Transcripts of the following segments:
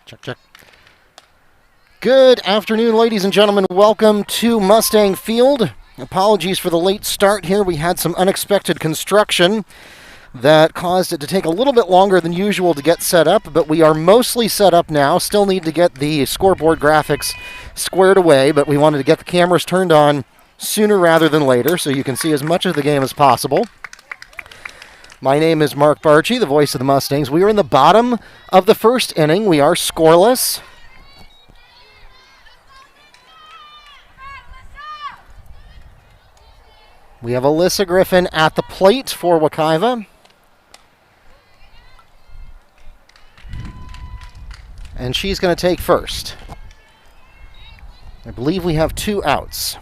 Check, check. Good afternoon, ladies and gentlemen. Welcome to Mustang Field. Apologies for the late start here. We had some unexpected construction that caused it to take a little bit longer than usual to get set up, but we are mostly set up now. Still need to get the scoreboard graphics squared away, but we wanted to get the cameras turned on sooner rather than later so you can see as much of the game as possible. My name is Mark Barchi, the voice of the Mustangs. We are in the bottom of the first inning. We are scoreless. We have Alyssa Griffin at the plate for Wekiva. And she's going to take first. I believe we have 2 outs.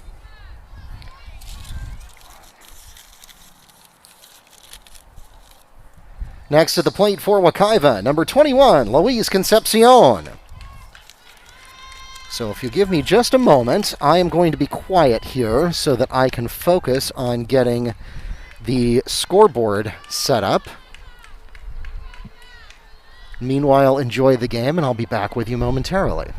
Next to the plate for Wekiva, number 21, Luis Concepcion. So if you give me just a moment, I am going to be quiet here so that I can focus on getting the scoreboard set up. Meanwhile, enjoy the game, and I'll be back with you momentarily.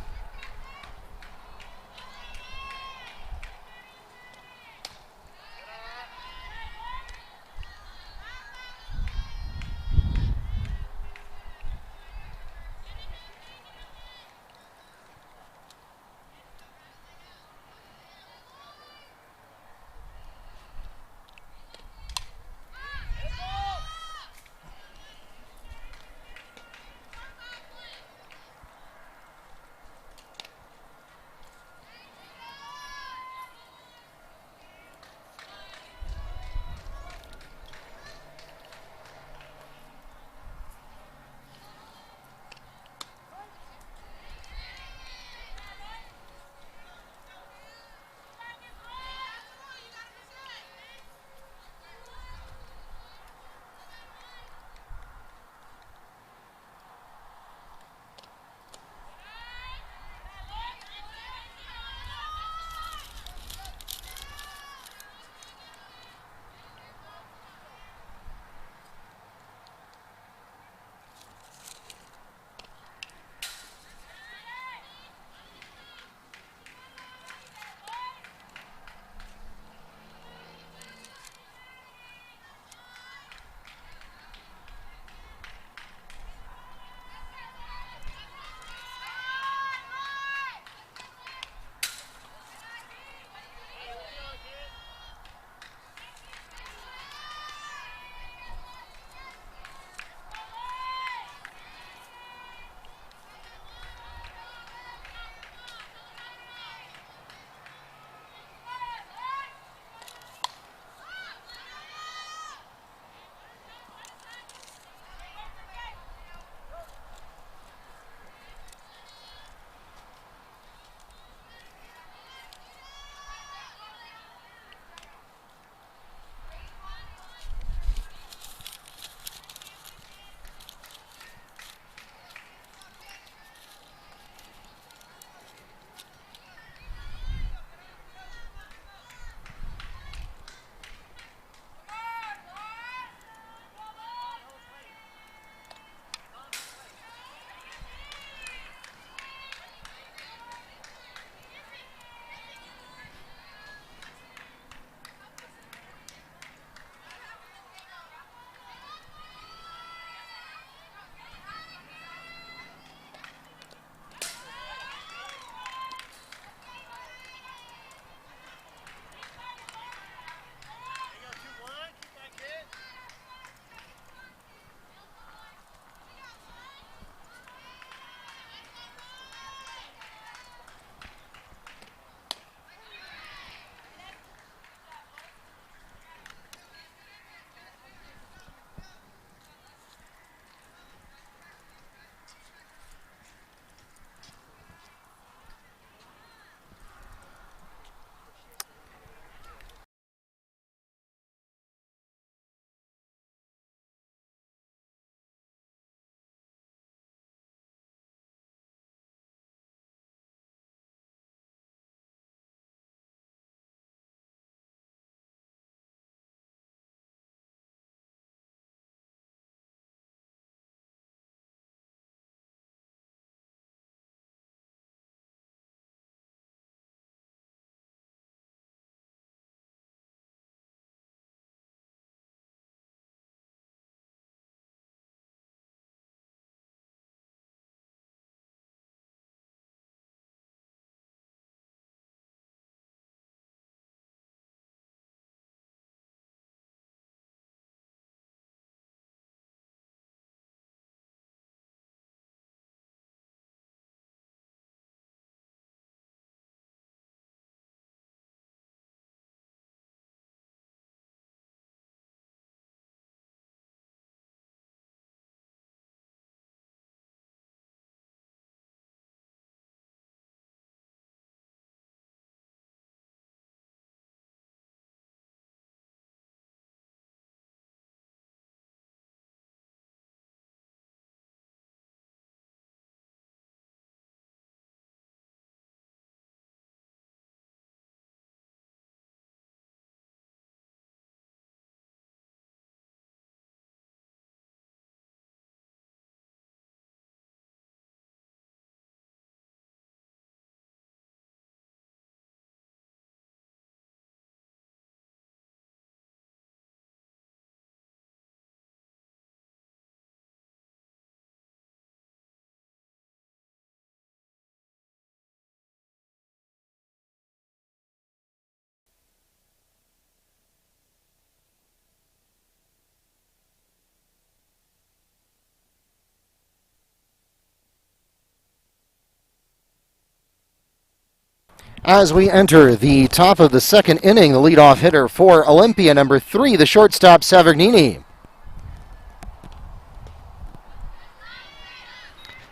As we enter the top of the second inning, the leadoff hitter for Olympia, number 3, the shortstop, Savagnini.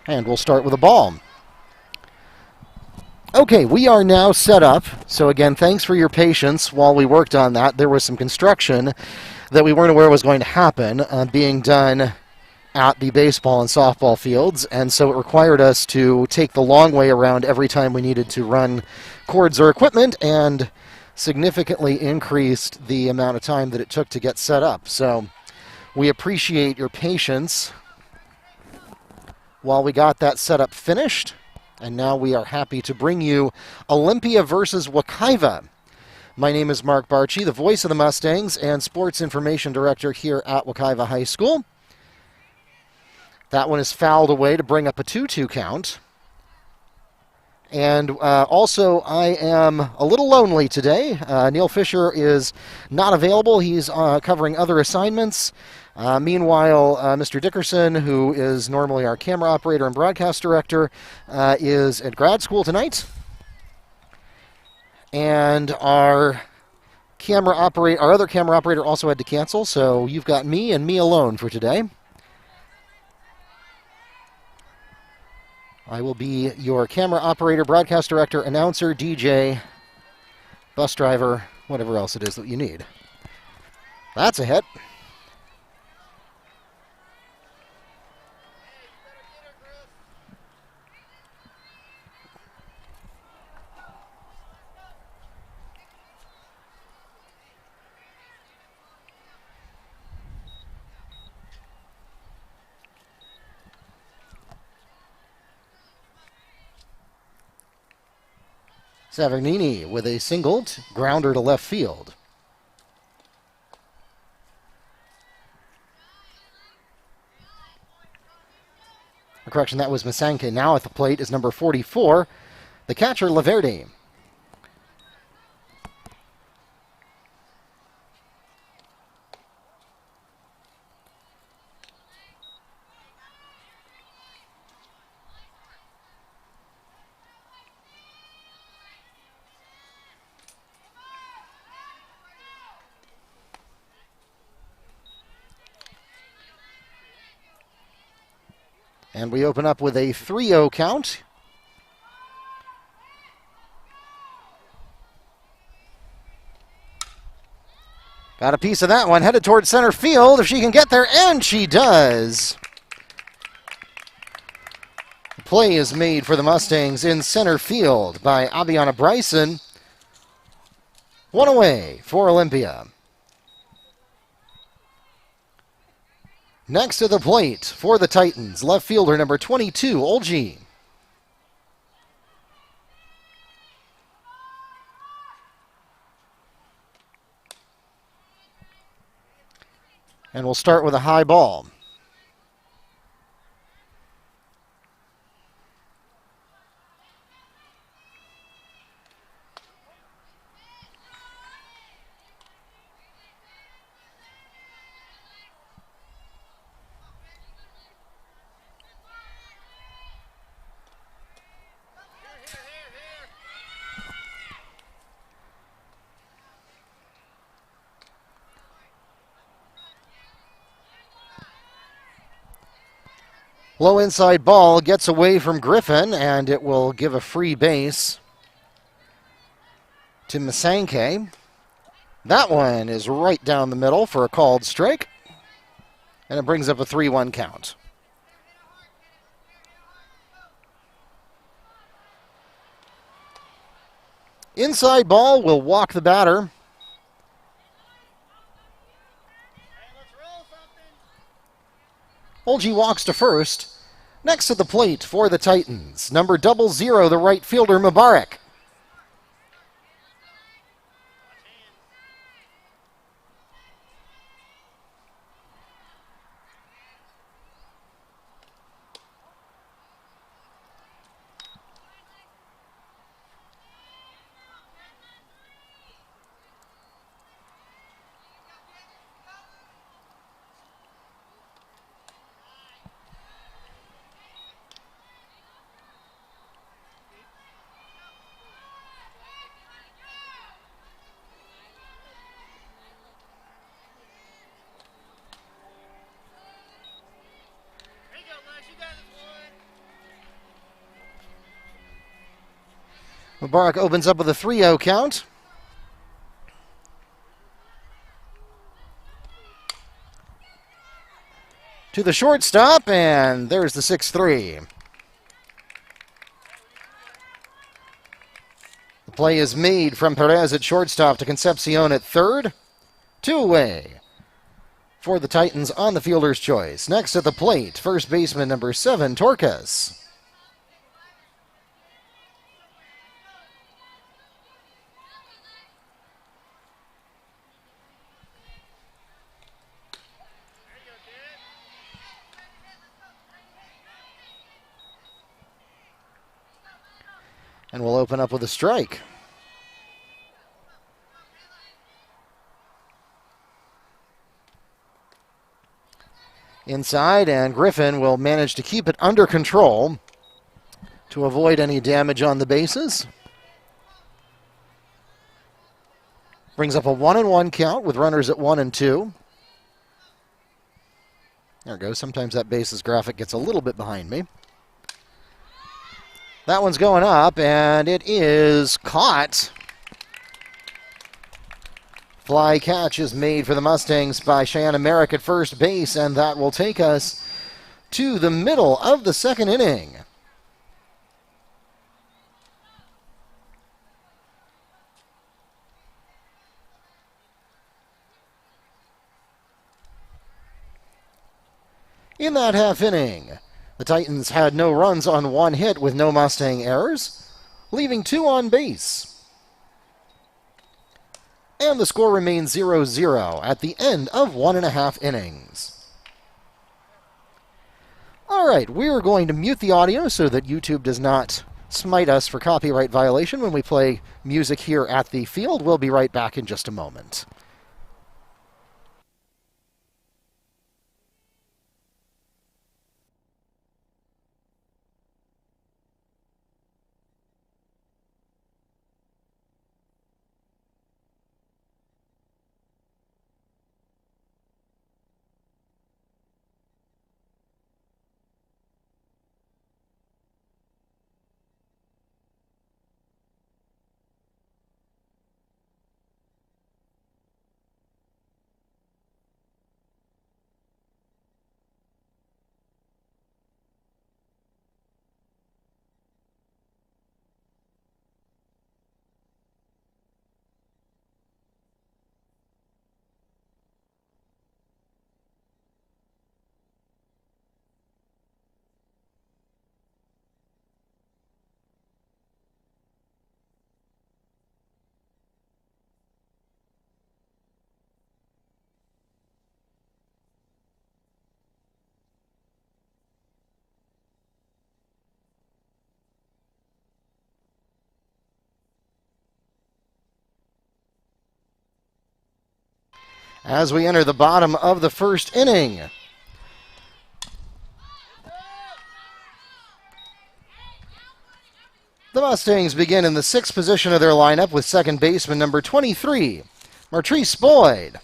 And we'll start with a ball. Okay, we are now set up. So again, thanks for your patience while we worked on that. There was some construction that we weren't aware was going to happen being done at the baseball and softball fields, and so it required us to take the long way around every time we needed to run cords or equipment, and significantly increased the amount of time that it took to get set up. So we appreciate your patience while we got that setup finished. And now we are happy to bring you Olympia versus Wekiva. My name is Mark Barchi, the voice of the Mustangs and sports information director here at Wekiva High School. That one is fouled away to bring up a 2-2 count. And also, I am a little lonely today. Neil Fisher is not available. He's covering other assignments. Meanwhile, Mr. Dickerson, who is normally our camera operator and broadcast director, is at grad school tonight. And our other camera operator also had to cancel, so you've got me and me alone for today. I will be your camera operator, broadcast director, announcer, DJ, bus driver, whatever else it is that you need. That's a hit. Savagnini with a single grounder to left field. A correction, that was Masanke. Now at the plate is number 44, the catcher, Laverde. And we open up with a 3-0 count. Got a piece of that one, headed towards center field, if she can get there, and she does. The play is made for the Mustangs in center field by Aviana Bryson. One away for Olympia. Next to the plate for the Titans, left fielder number 22, Olgi. And we'll start with a high ball. Low inside ball gets away from Griffin, and it will give a free base to Masanke. That one is right down the middle for a called strike, and it brings up a 3-1 count. Inside ball will walk the batter. Olgi walks to first. Next to the plate for the Titans, number 00, the right fielder, Mubarak. Mubarak opens up with a 3-0 count. To the shortstop, and there's the 6-3. The play is made from Perez at shortstop to Concepcion at third. 2 away for the Titans on the fielder's choice. Next at the plate, first baseman number 7, Torres. And we'll open up with a strike. Inside, and Griffin will manage to keep it under control to avoid any damage on the bases. Brings up a 1-1 count with runners at 1 and 2. There it goes. Sometimes that bases graphic gets a little bit behind me. That one's going up, and it is caught. Fly catch is made for the Mustangs by Cheyenne Merrick at first base, and that will take us to the middle of the second inning. In that half inning, the Titans had no runs on 1 hit with no Mustang errors, leaving 2 on base. And the score remains 0-0 at the end of 1.5 innings. All right, we're going to mute the audio so that YouTube does not smite us for copyright violation when we play music here at the field. We'll be right back in just a moment. As we enter the bottom of the first inning, the Mustangs begin in the 6th position of their lineup with second baseman number 23, Martrice Boyd.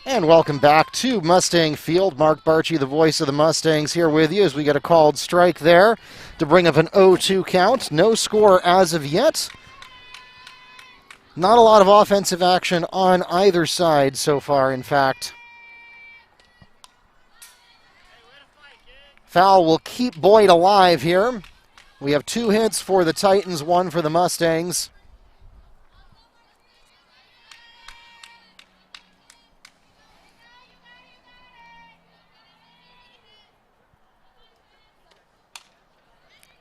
And welcome back to Mustang Field. Mark Barchi, the voice of the Mustangs, here with you as we get a called strike there to bring up an 0-2 count. No score as of yet. Not a lot of offensive action on either side so far, in fact. Foul will keep Boyd alive here. We have 2 hits for the Titans, 1 for the Mustangs.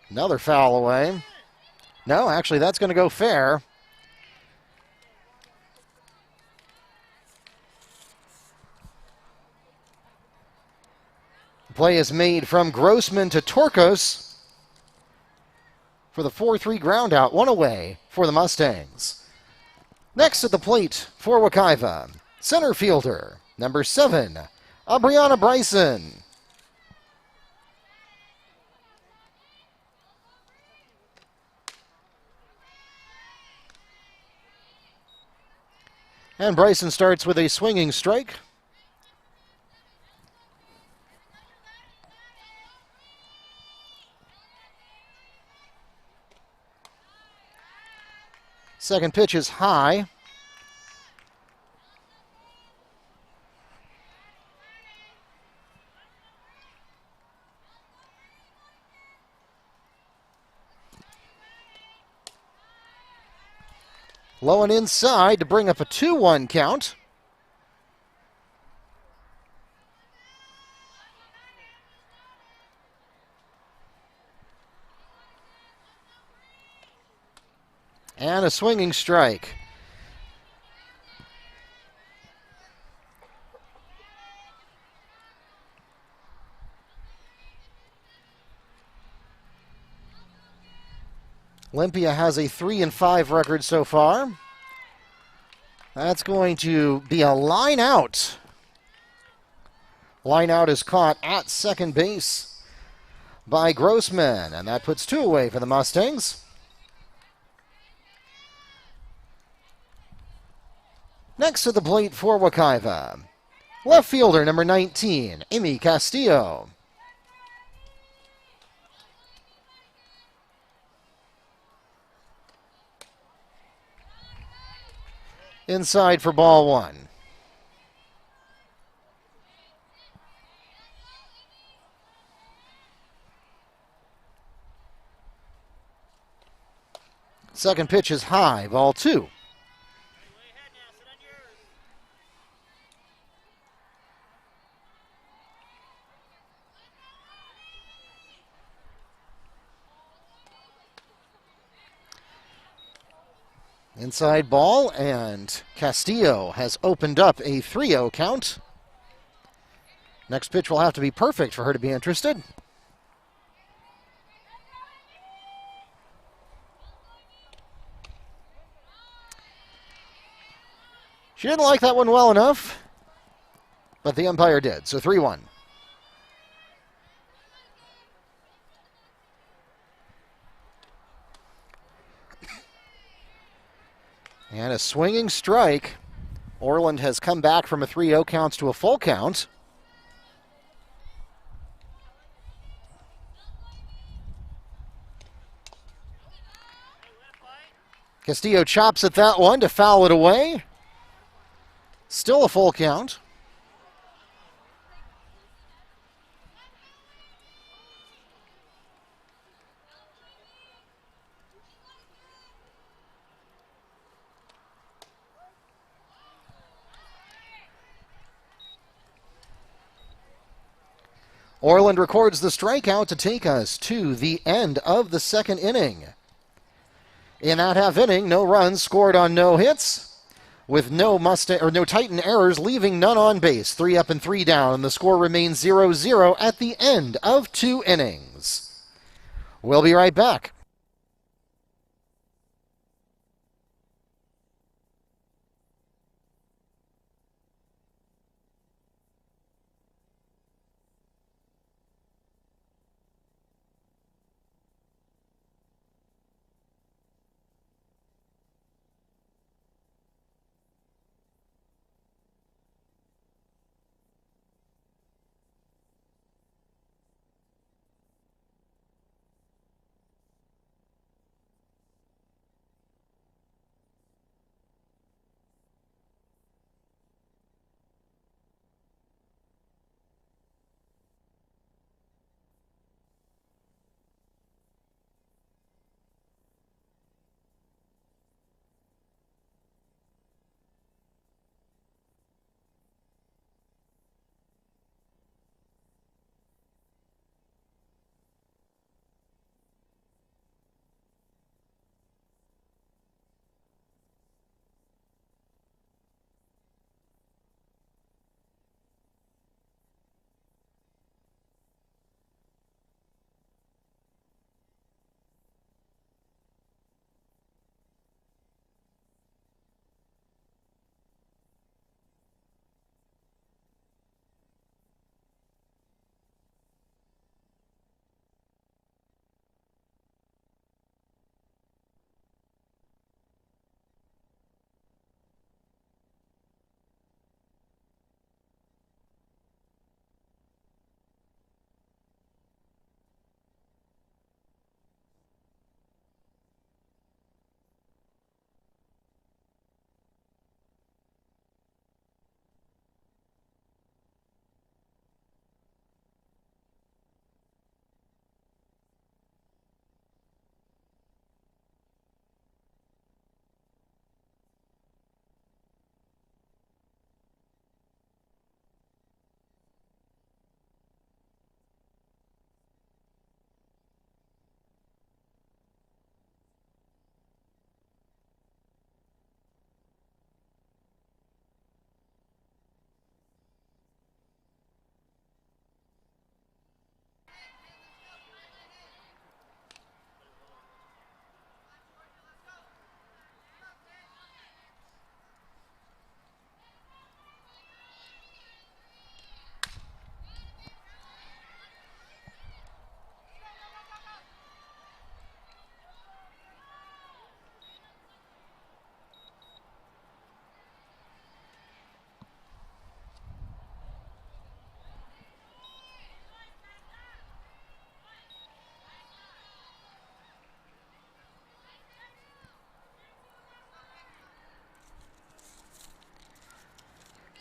Another foul away. No, actually, that's going to go fair. The play is made from Grossman to Torkos for the 4-3 ground out. 1 away for the Mustangs. Next at the plate for Wekiva, center fielder, number 7, Brianna Bryson. And Bryson starts with a swinging strike. Second pitch is high. Low and inside to bring up a 2-1 count. And a swinging strike. Olympia has a 3-5 record so far. That's going to be a line out. Line out is caught at second base by Grossman, and that puts 2 away for the Mustangs. Next to the plate for Wekiva, left fielder number 19, Amy Castillo. Inside for ball 1. Second pitch is high, ball 2. Inside ball, and Castillo has opened up a 3-0 count. Next pitch will have to be perfect for her to be interested. She didn't like that one well enough, but the umpire did, so 3-1. And a swinging strike. Orland has come back from a 3-0 count to a full count. Castillo chops at that one to foul it away. Still a full count. Orland records the strikeout to take us to the end of the second inning. In that half inning, no runs scored on no hits, with no Titan errors, leaving none on base. 3 up and 3 down, and the score remains 0-0 at the end of 2 innings. We'll be right back.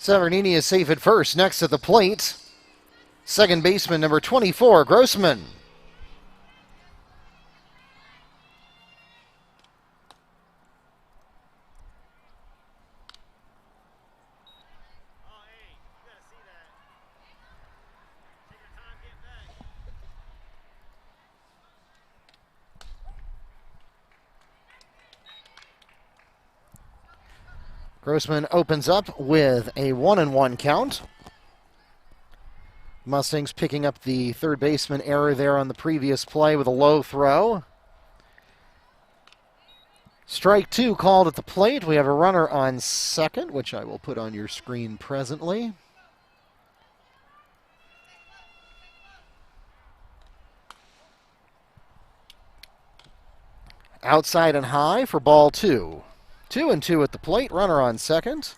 Severnini is safe at first. Next at the plate, second baseman number 24, Grossman. Grossman opens up with a 1-1 count. Mustangs picking up the third baseman error there on the previous play with a low throw. Strike two called at the plate. We have a runner on second, which I will put on your screen presently. Outside and high for ball two. 2-2 at the plate, runner on second.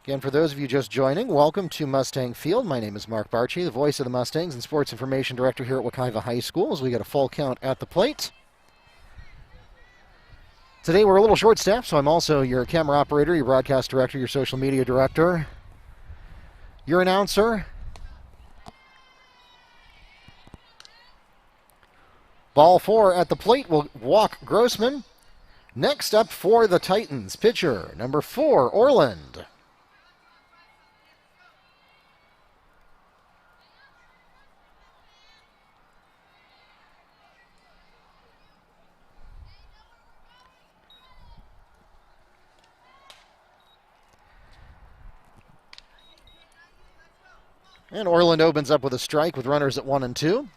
Again, for those of you just joining, welcome to Mustang Field. My name is Mark Barchi, the voice of the Mustangs and sports information director here at Wekiva High School, as we get a full count at the plate. Today we're a little short-staffed, so I'm also your camera operator, your broadcast director, your social media director, your announcer. Ball four at the plate will walk Grossman. Next up for the Titans, pitcher number 4, Orland. And Orland opens up with a strike with runners at 1 and 2.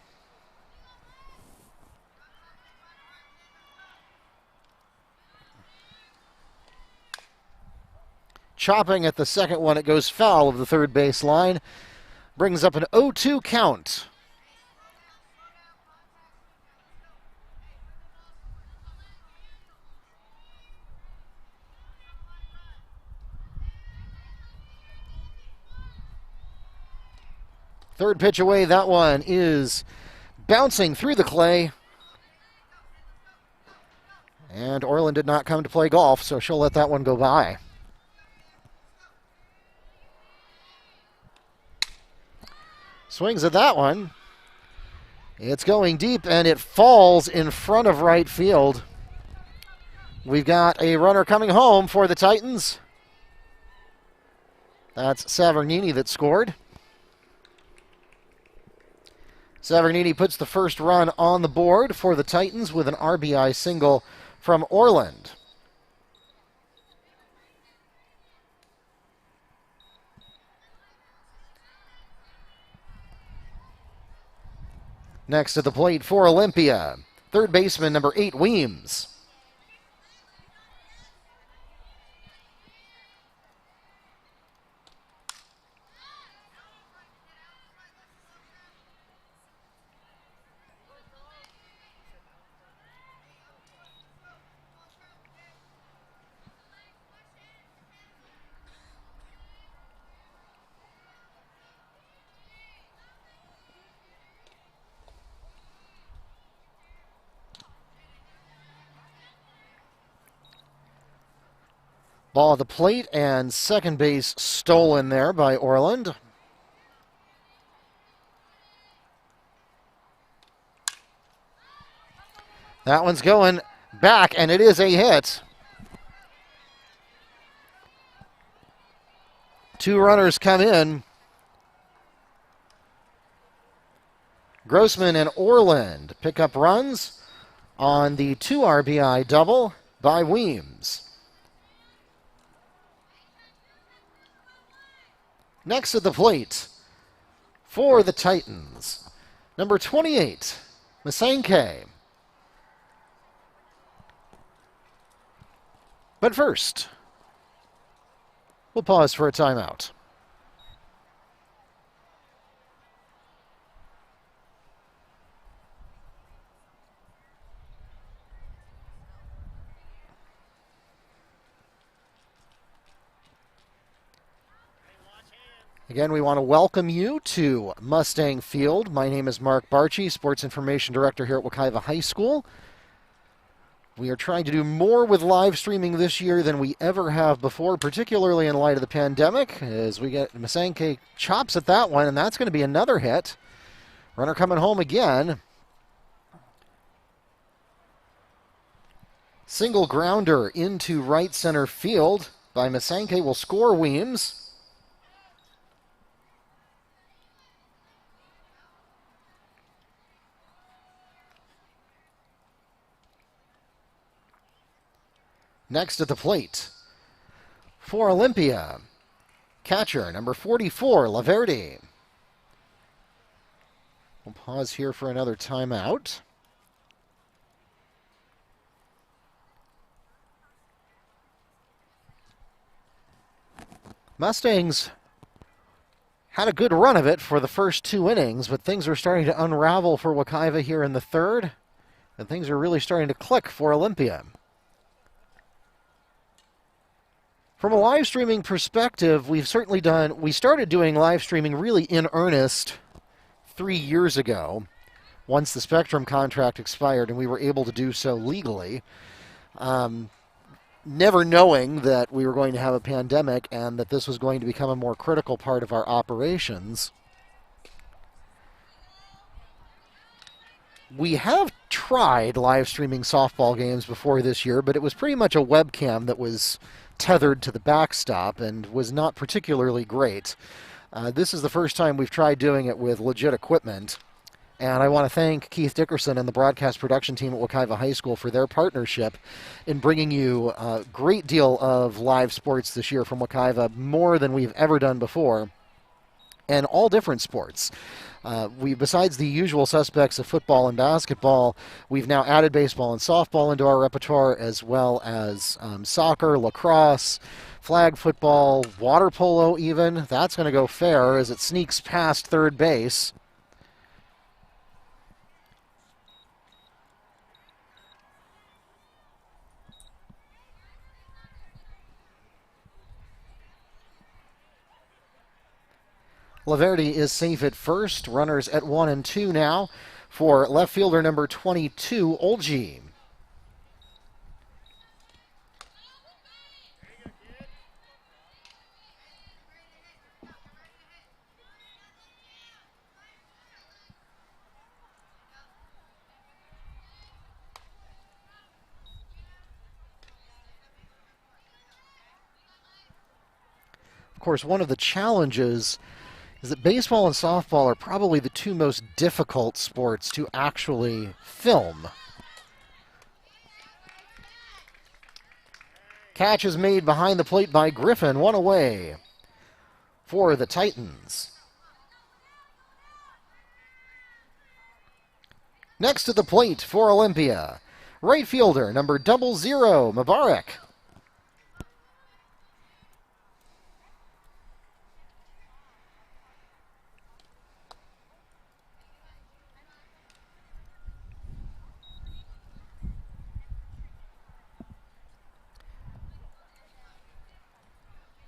Chopping at the second one, it goes foul of the third base line. Brings up an 0-2 count. Third pitch away, that one is bouncing through the clay. And Orland did not come to play golf, so she'll let that one go by. Swings at that one. It's going deep, and it falls in front of right field. We've got a runner coming home for the Titans. That's Severnini that scored. Severnini puts the first run on the board for the Titans with an RBI single from Orland. Next at the plate for Olympia, third baseman number 8, Weems. Ball at the plate and second base stolen there by Orland. That one's going back, and it is a hit. 2 runners come in. Grossman and Orland pick up runs on the 2 RBI double by Weems. Next at the plate for the Titans, number 28, Mustangs. But first, we'll pause for a timeout. Again, we want to welcome you to Mustang Field. My name is Mark Barchi, Sports Information Director here at Wekiva High School. We are trying to do more with live streaming this year than we ever have before, particularly in light of the pandemic, as we get Masanke chops at that one, and that's going to be another hit. Runner coming home again. Single grounder into right center field by Masanke will score Weems. Next at the plate for Olympia, catcher number 44, Laverde. We'll pause here for another timeout. Mustangs had a good run of it for the first 2 innings, but things are starting to unravel for Wekiva here in the third, and things are really starting to click for Olympia. From a live streaming perspective, we started doing live streaming really in earnest 3 years ago, once the Spectrum contract expired and we were able to do so legally, never knowing that we were going to have a pandemic and that this was going to become a more critical part of our operations. We have tried live streaming softball games before this year, but it was pretty much a webcam that was tethered to the backstop and was not particularly great. This is the first time we've tried doing it with legit equipment, and I want to thank Keith Dickerson and the broadcast production team at Wekiva High School for their partnership in bringing you a great deal of live sports this year from Wekiva, more than we've ever done before, and all different sports. Besides the usual suspects of football and basketball, we've now added baseball and softball into our repertoire, as well as soccer, lacrosse, flag football, water polo even. That's going to go fair as it sneaks past third base. Laverde is safe at first. Runners at 1 and 2 now for left fielder number 22, Olgi. Of course, one of the challenges is that baseball and softball are probably the two most difficult sports to actually film. Catch is made behind the plate by Griffin, one away for the Titans. Next to the plate for Olympia, right fielder number 00, Mubarak.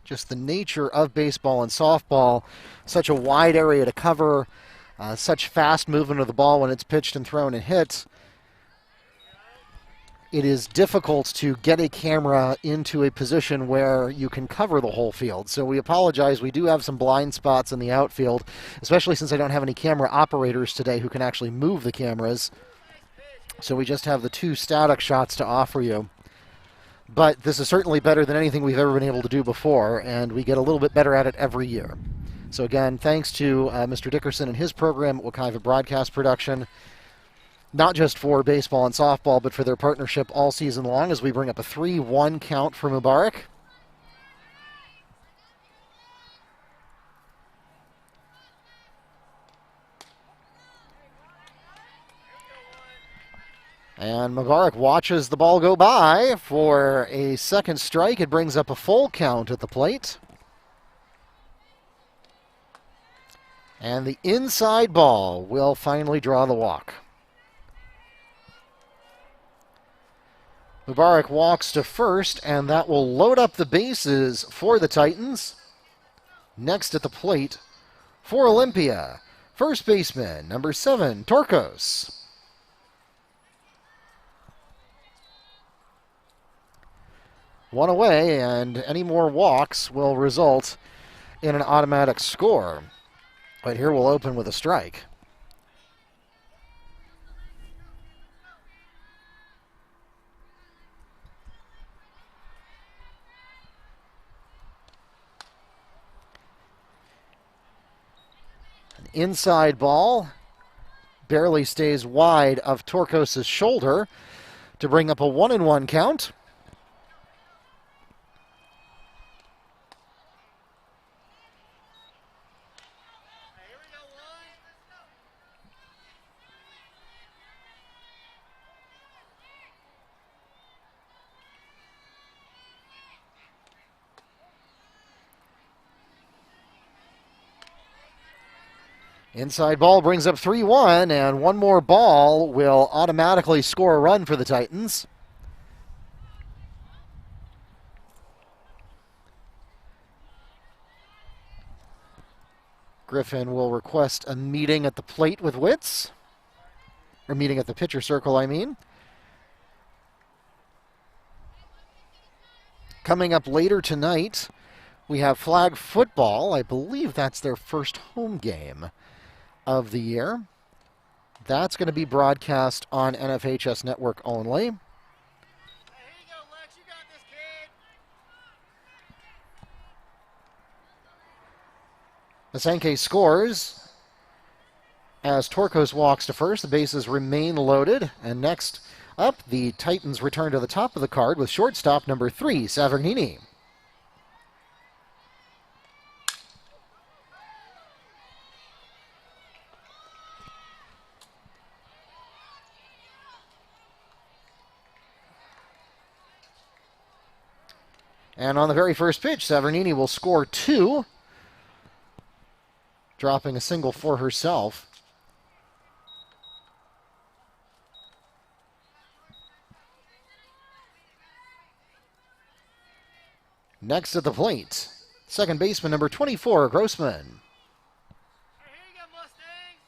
Just the nature of baseball and softball, such a wide area to cover, such fast movement of the ball when it's pitched and thrown and hit. It is difficult to get a camera into a position where you can cover the whole field. So we apologize. We do have some blind spots in the outfield, especially since I don't have any camera operators today who can actually move the cameras. So we just have the 2 static shots to offer you. But this is certainly better than anything we've ever been able to do before, and we get a little bit better at it every year. So again, thanks to Mr. Dickerson and his program at Wekiva Broadcast Production, not just for baseball and softball, but for their partnership all season long, as we bring up a 3-1 count for Mubarak. And Mubarak watches the ball go by for a second strike. It brings up a full count at the plate. And the inside ball will finally draw the walk. Mubarak walks to first, and that will load up the bases for the Titans. Next at the plate for Olympia, first baseman, number 7, Torkos. One away, and any more walks will result in an automatic score. But here we'll open with a strike. An inside ball barely stays wide of Torkos' shoulder to bring up a 1-1 count. Inside ball brings up 3-1, and one more ball will automatically score a run for the Titans. Griffin will request a meeting at the plate with Witz. Or meeting at the pitcher circle, I mean. Coming up later tonight, we have flag football. I believe that's their first home game of the year. That's going to be broadcast on NFHS Network only. Masenke scores as Torkos walks to first. The bases remain loaded. And next up, the Titans return to the top of the card with shortstop number 3, Savernini. And on the very first pitch, Savernini will score 2, dropping a single for herself. Next at the plate, second baseman number 24, Grossman. Here you go, Mustangs.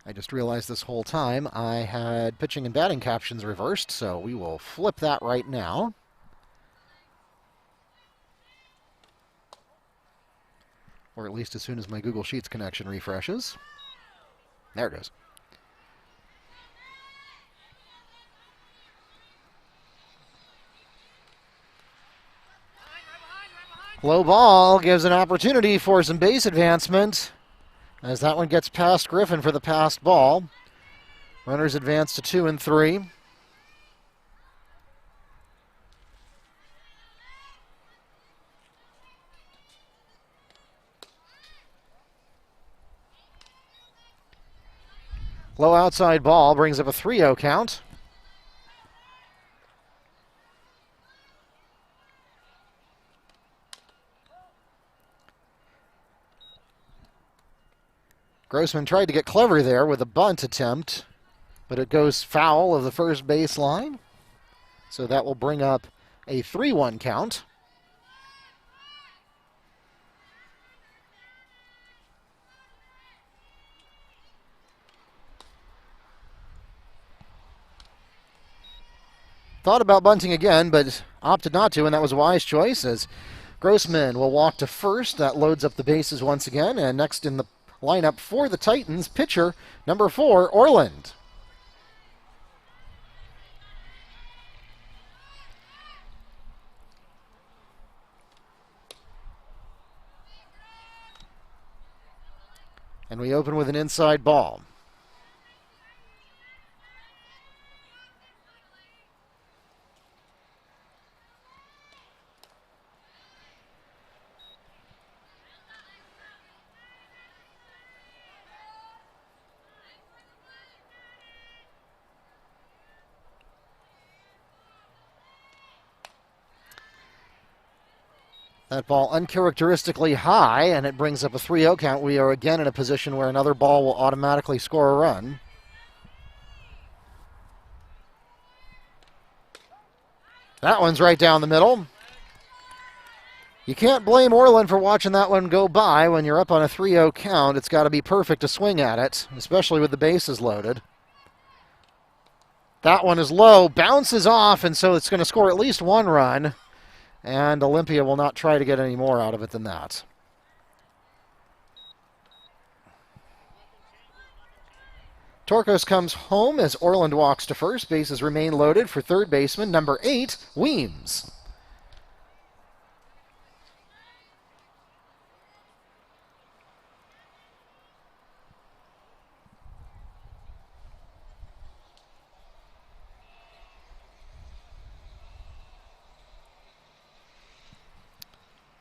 I just realized this whole time I had pitching and batting captions reversed, so we will flip that right now. Or at least as soon as my Google Sheets connection refreshes. There it goes. Low ball gives an opportunity for some base advancement as that one gets past Griffin for the passed ball. Runners advance to 2 and 3. Low outside ball brings up a 3-0 count. Grossman tried to get clever there with a bunt attempt, but it goes foul of the first base line. So that will bring up a 3-1 count. Thought about bunting again, but opted not to, and that was a wise choice as Grossman will walk to first. That loads up the bases once again, and next in the lineup for the Titans, pitcher number 4, Orland. And we open with an inside ball. That ball uncharacteristically high, and it brings up a 3-0 count. We are again in a position where another ball will automatically score a run. That one's right down the middle. You can't blame Orland for watching that one go by when you're up on a 3-0 count. It's got to be perfect to swing at it, especially with the bases loaded. That one is low, bounces off, and so it's going to score at least one run. And Olympia will not try to get any more out of it than that. Torkos comes home as Orland walks to first. Bases remain loaded for third baseman, number 8, Weems.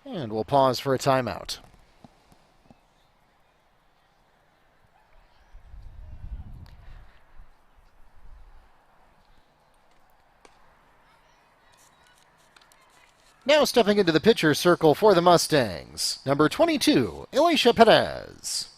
And we'll pause for a timeout. Now stepping into the pitcher's circle for the Mustangs, number 22, Elisha Perez.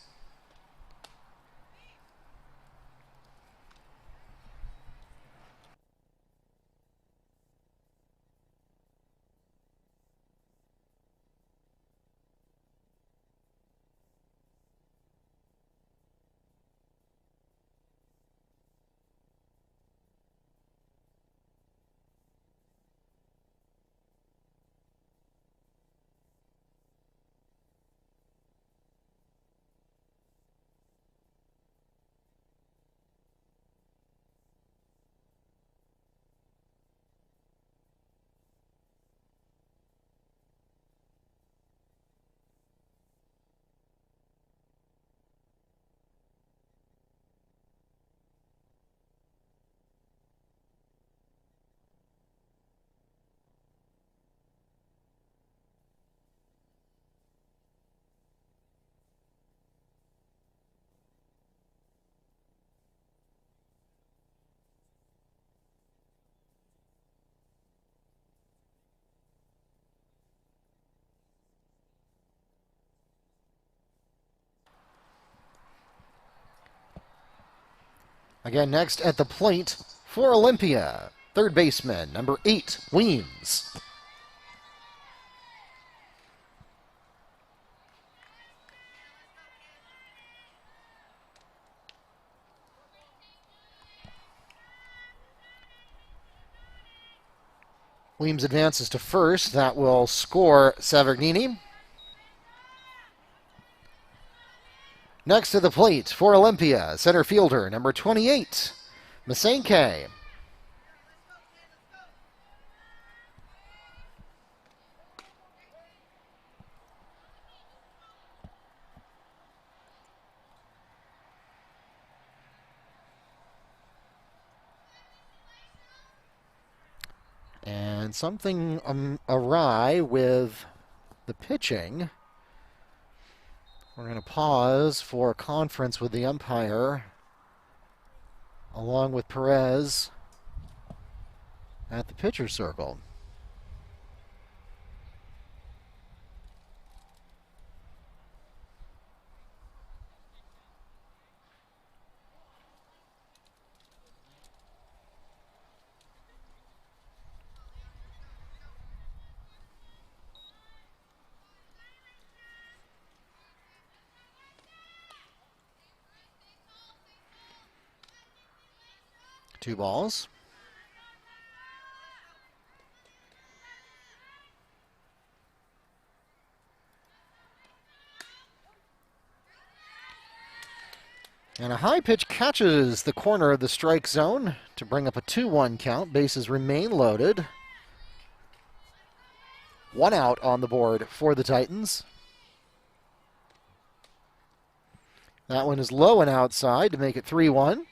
Again, next at the plate for Olympia, third baseman, number 8, Weems. Weems advances to first. That will score Savagnini. Next to the plate for Olympia, center fielder, number 28, Masenke. And something awry with the pitching. We're going to pause for a conference with the umpire, along with Perez at the pitcher circle. Two balls. And a high pitch catches the corner of the strike zone to bring up a 2-1 count. Bases remain loaded. One out on the board for the Titans. That one is low and outside to make it 3-1.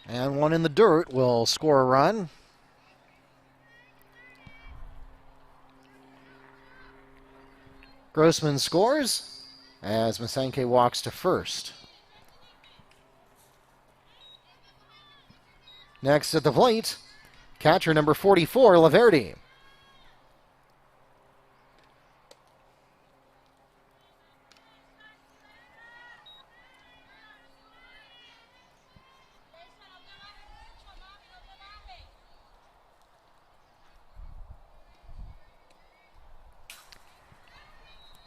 And one in the dirt will score a run. Grossman scores as Masenke walks to first. Next at the plate, catcher number 44, Laverdi.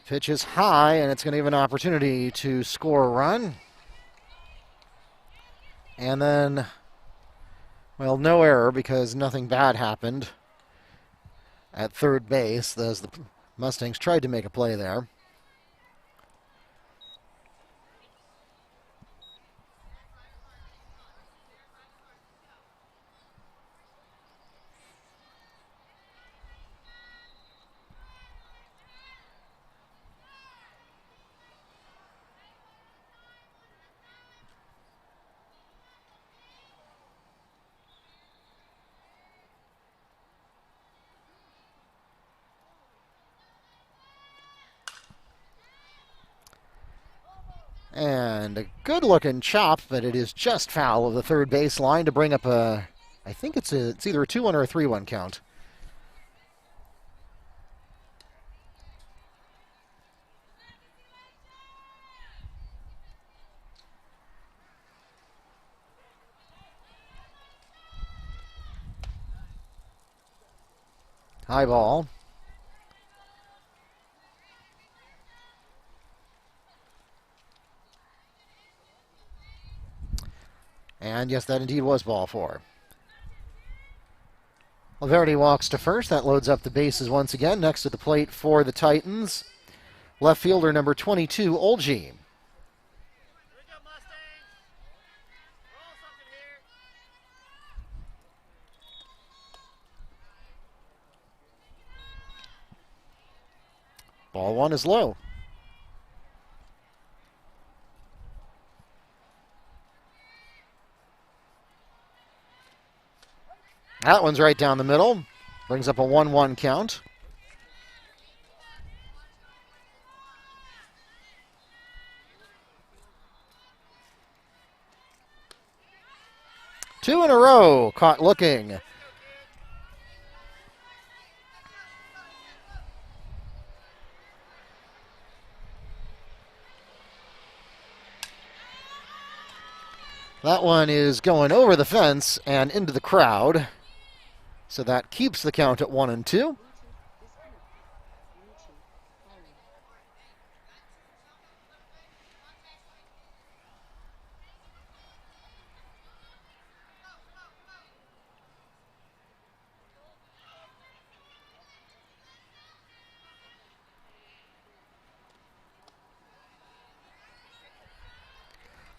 Pitch is high, and it's going to give an opportunity to score a run. And then, well, no error because nothing bad happened at third base as the Mustangs tried to make a play there. And a good-looking chop, but it is just foul of the third base line to bring up a, I think it's either a 2-1 or a 3-1 count. High ball. And yes, that indeed was ball four. Laverty walks to first. That loads up the bases once again. Next to the plate for the Titans, left fielder number 22, Olgi. Here we go, Mustangs. Roll something here. Ball one is low. That one's right down the middle. Brings up a 1-1 count. Two in a row, caught looking. That one is going over the fence and into the crowd. So that keeps the count at 1-2.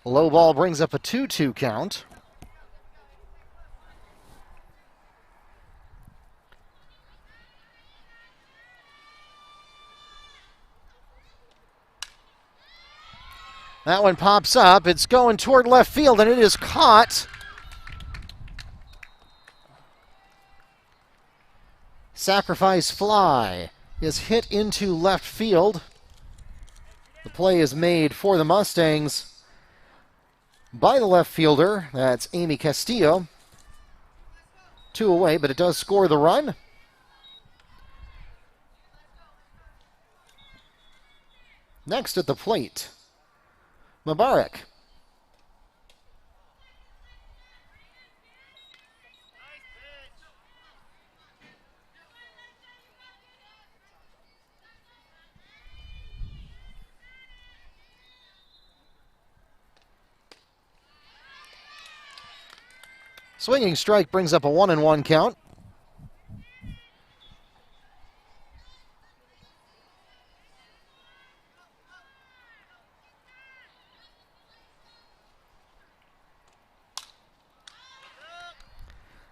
Low ball brings up a 2-2 count. That one pops up. It's going toward left field, and it is caught. Sacrifice fly is hit into left field. The play is made for the Mustangs by the left fielder. That's Amy Castillo. 2 away, but it does score the run. Next at the plate, Mubarak. Swinging strike brings up a 1-1 count.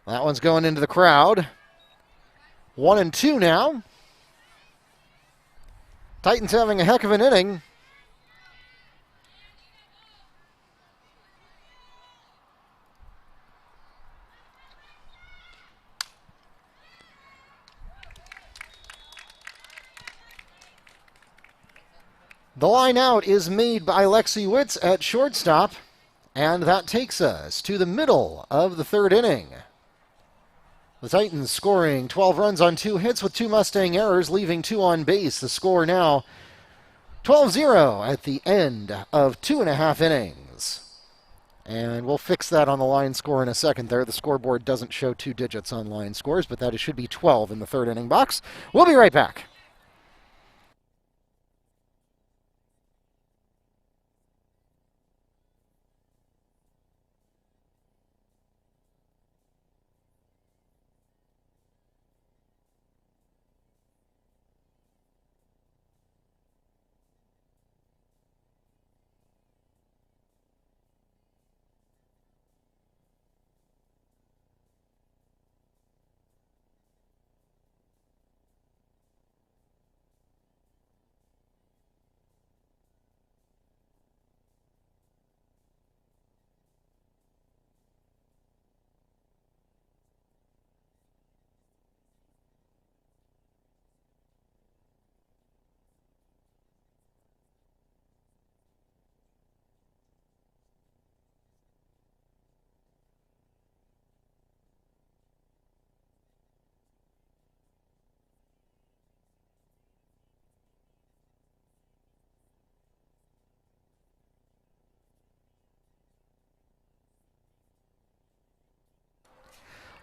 That one's going into the crowd. 1-2 now. Titans having a heck of an inning. The line out is made by Lexi Witz at shortstop, and that takes us to the middle of the third inning. The Titans scoring 12 runs on 2 hits with 2 Mustang errors, leaving 2 on base. The score now 12-0 at the end of 2.5 innings. And we'll fix that on the line score in a second there. The scoreboard doesn't show 2 digits on line scores, but that should be 12 in the third inning box. We'll be right back.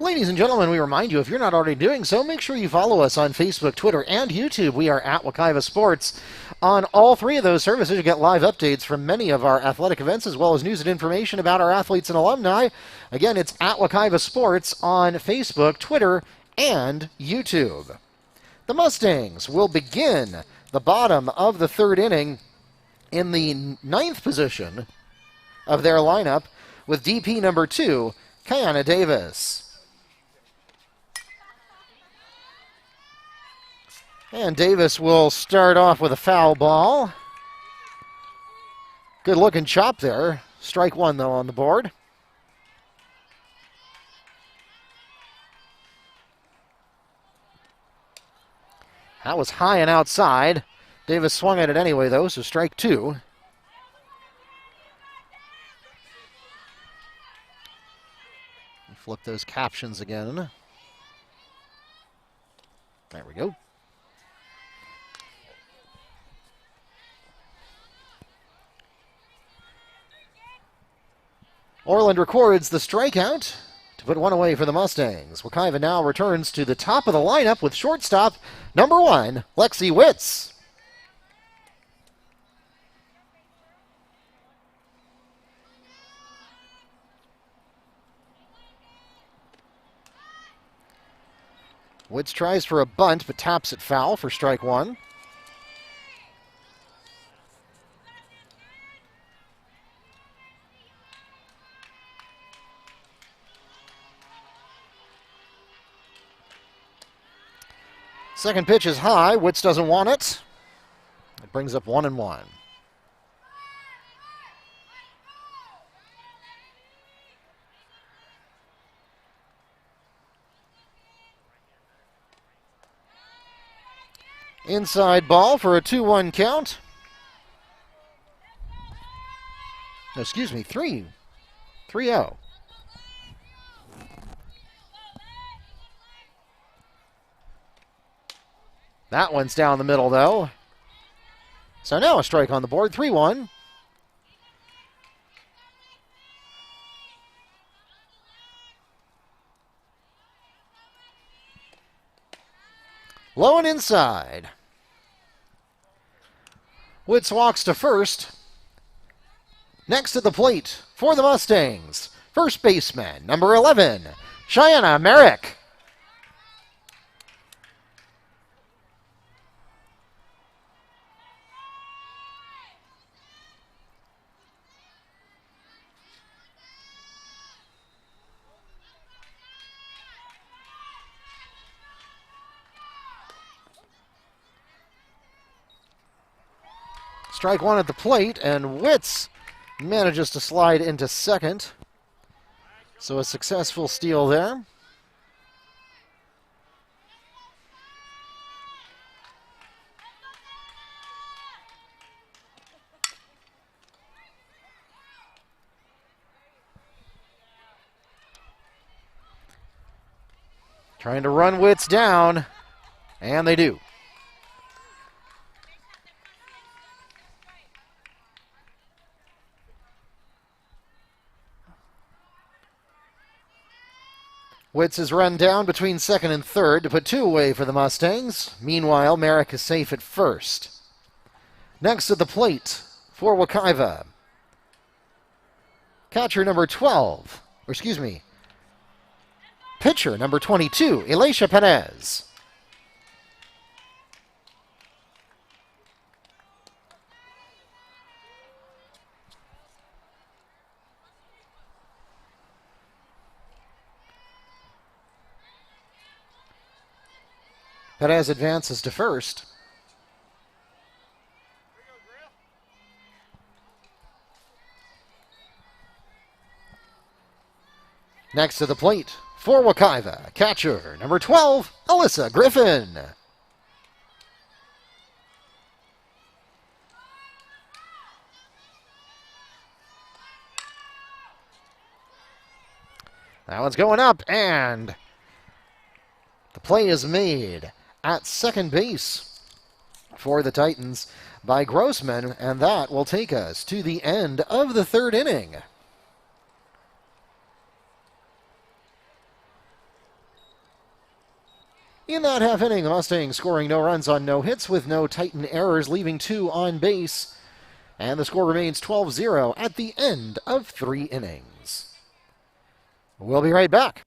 Ladies and gentlemen, we remind you, if you're not already doing so, make sure you follow us on Facebook, Twitter, and YouTube. We are at Wekiva Sports. On all three of those services, you get live updates from many of our athletic events, as well as news and information about our athletes and alumni. Again, it's at Wekiva Sports on Facebook, Twitter, and YouTube. The Mustangs will begin the bottom of the third inning in the ninth position of their lineup with DP number 2, Kiana Davis. And Davis will start off with a foul ball. Good looking chop there. Strike one, though, on the board. That was high and outside. Davis swung at it anyway, though, so strike two. Flip those captions again. There we go. Orland records the strikeout to put one away for the Mustangs. Wekiva now returns to the top of the lineup with shortstop number 1, Lexi Witz. Witz tries for a bunt but taps it foul for strike one. Second pitch is high. Witz doesn't want it. It brings up 1-1. Inside ball for a 2-1 count. No, excuse me, 3-0. That one's down the middle, though. So now a strike on the board, 3-1. Low and inside. Witz walks to first. Next at the plate for the Mustangs, first baseman, number 11, Cheyenne Merrick. Strike one at the plate, and Witz manages to slide into second. So a successful steal there. Trying to run Witz down, and they do. Witz is run down between second and third to put two away for the Mustangs. Meanwhile, Merrick is safe at first. Next at the plate for Wekiva, catcher number 12, pitcher number 22, Elisha Perez. Perez advances to first. Next to the plate for Wekiva, catcher number 12, Alyssa Griffin. That one's going up, and the play is made at second base for the Titans by Grossman, and that will take us to the end of the third inning. In that half inning, the Mustangs scoring no runs on no hits with no Titan errors, leaving 2 on base. And the score remains 12-0 at the end of 3 innings. We'll be right back.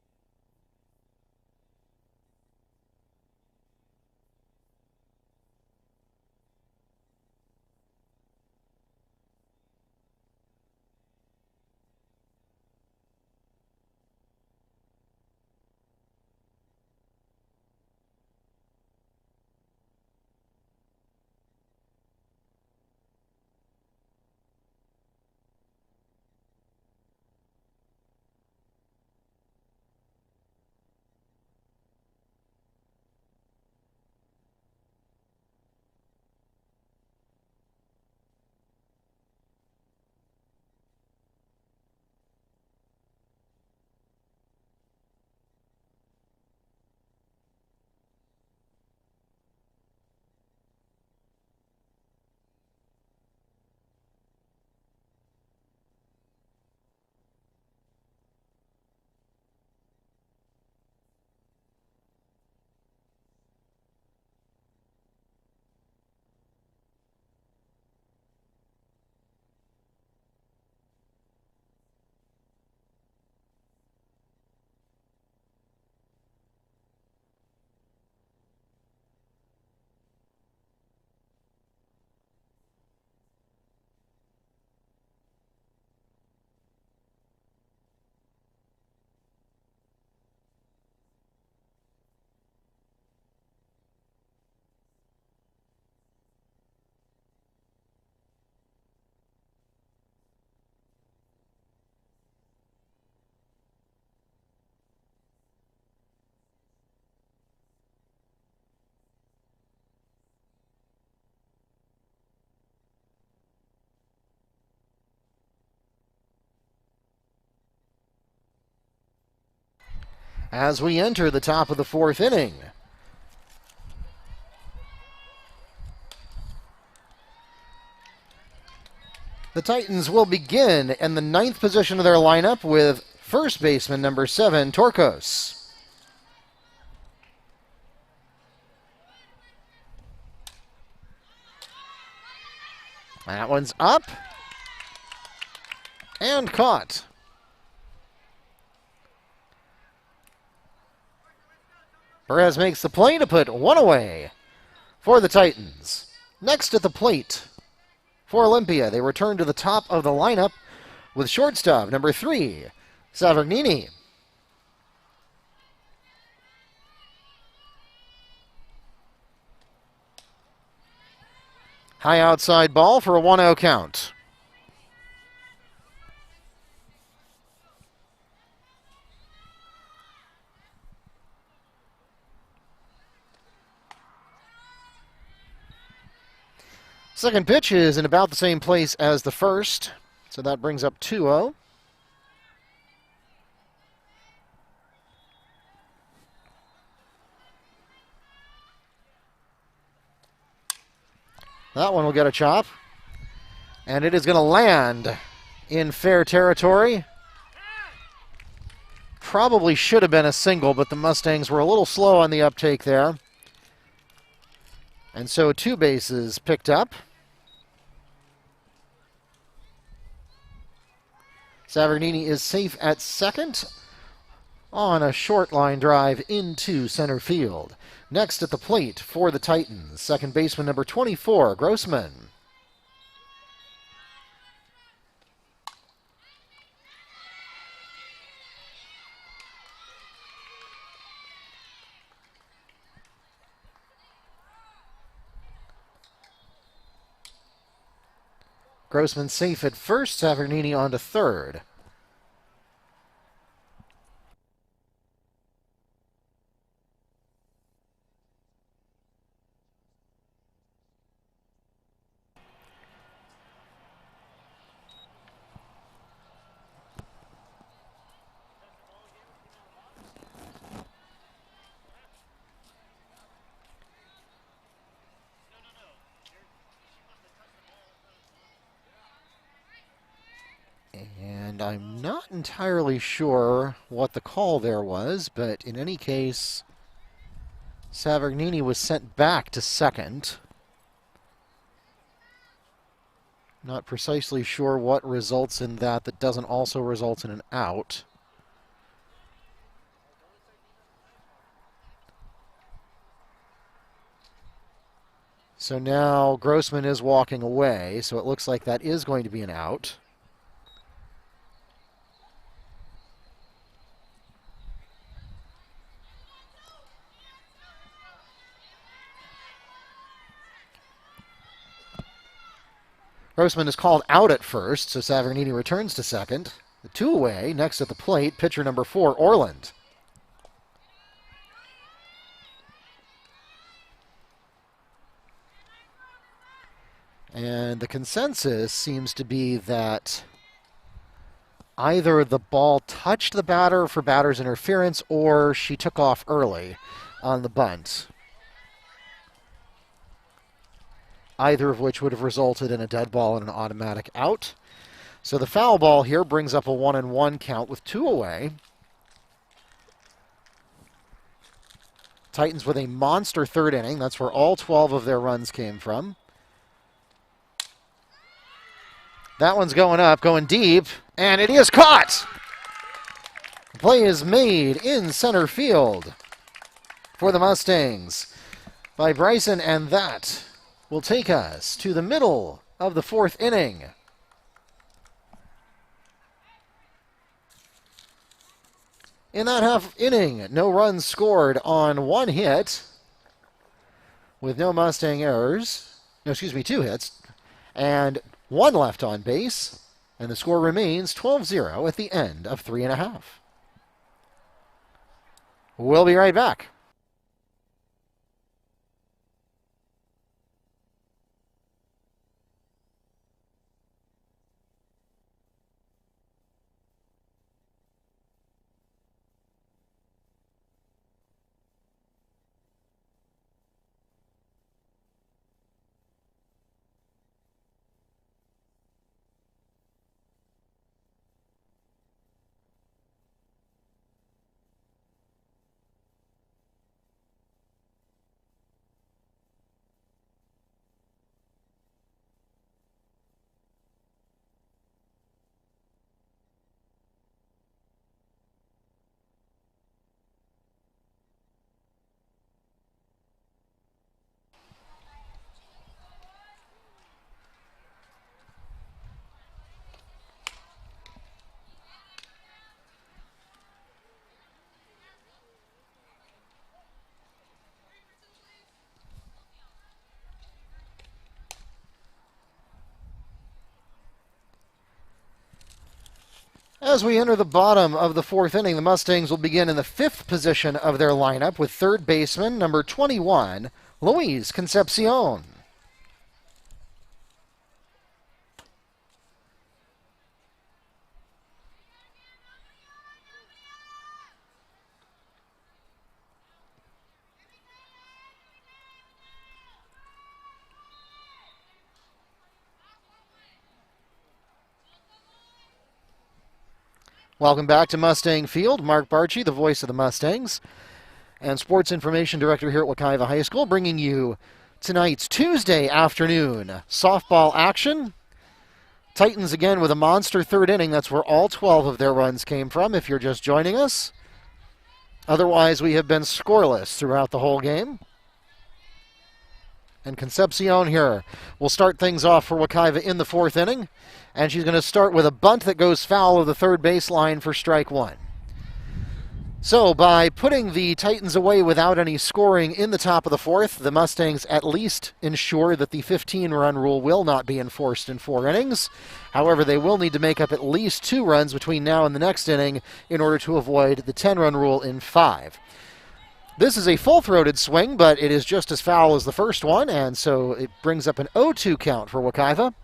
As we enter the top of the 4th inning, the Titans will begin in the 9th position of their lineup with first baseman number 7, Torkos. That one's up and caught. Perez makes the play to put 1 away for the Titans. Next at the plate for Olympia, they return to the top of the lineup with shortstop number 3, Savergnini. High outside ball for a 1-0 count. Second pitch is in about the same place as the first, so that brings up 2-0. That one will get a chop, and it is going to land in fair territory. Probably should have been a single, but the Mustangs were a little slow on the uptake there. And so 2 bases picked up. Savergnini is safe at second on a short line drive into center field. Next at the plate for the Titans, second baseman number 24, Grossman. Grossman safe at first, Savergnini on to third. And I'm not entirely sure what the call there was, but in any case, Savagnini was sent back to second. Not precisely sure what results in that doesn't also result in an out. So now Grossman is walking away, so it looks like that is going to be an out. Grossman is called out at first, so Savagnini returns to second. The 2 away, next at the plate, pitcher number 4, Orland. And the consensus seems to be that either the ball touched the batter for batter's interference or she took off early on the bunt. Either of which would have resulted in a dead ball and an automatic out. So the foul ball here brings up a 1-1 count with 2 away. Titans with a monster third inning. That's where all 12 of their runs came from. That one's going up, going deep, and it is caught! The play is made in center field for the Mustangs by Bryson, and that will take us to the middle of the 4th inning. In that half inning, no runs scored on 1 hit with no Mustang errors. No, excuse me, 2 hits. And 1 left on base, and the score remains 12-0 at the end of 3.5. We'll be right back. As we enter the bottom of the 4th inning, the Mustangs will begin in the 5th position of their lineup with third baseman number 21, Luis Concepcion. Welcome back to Mustang Field. Mark Barchi, the voice of the Mustangs, and Sports Information Director here at Wekiva High School, bringing you tonight's Tuesday afternoon softball action. Titans again with a monster third inning. That's where all 12 of their runs came from, if you're just joining us. Otherwise, we have been scoreless throughout the whole game. And Concepcion here will start things off for Wekiva in the 4th inning. And she's going to start with a bunt that goes foul of the third base line for strike 1. So by putting the Titans away without any scoring in the top of the 4th, the Mustangs at least ensure that the 15-run rule will not be enforced in 4 innings. However, they will need to make up at least 2 runs between now and the next inning in order to avoid the 10-run rule in 5. This is a full-throated swing, but it is just as foul as the first one, and so it brings up an 0-2 count for Wekiva.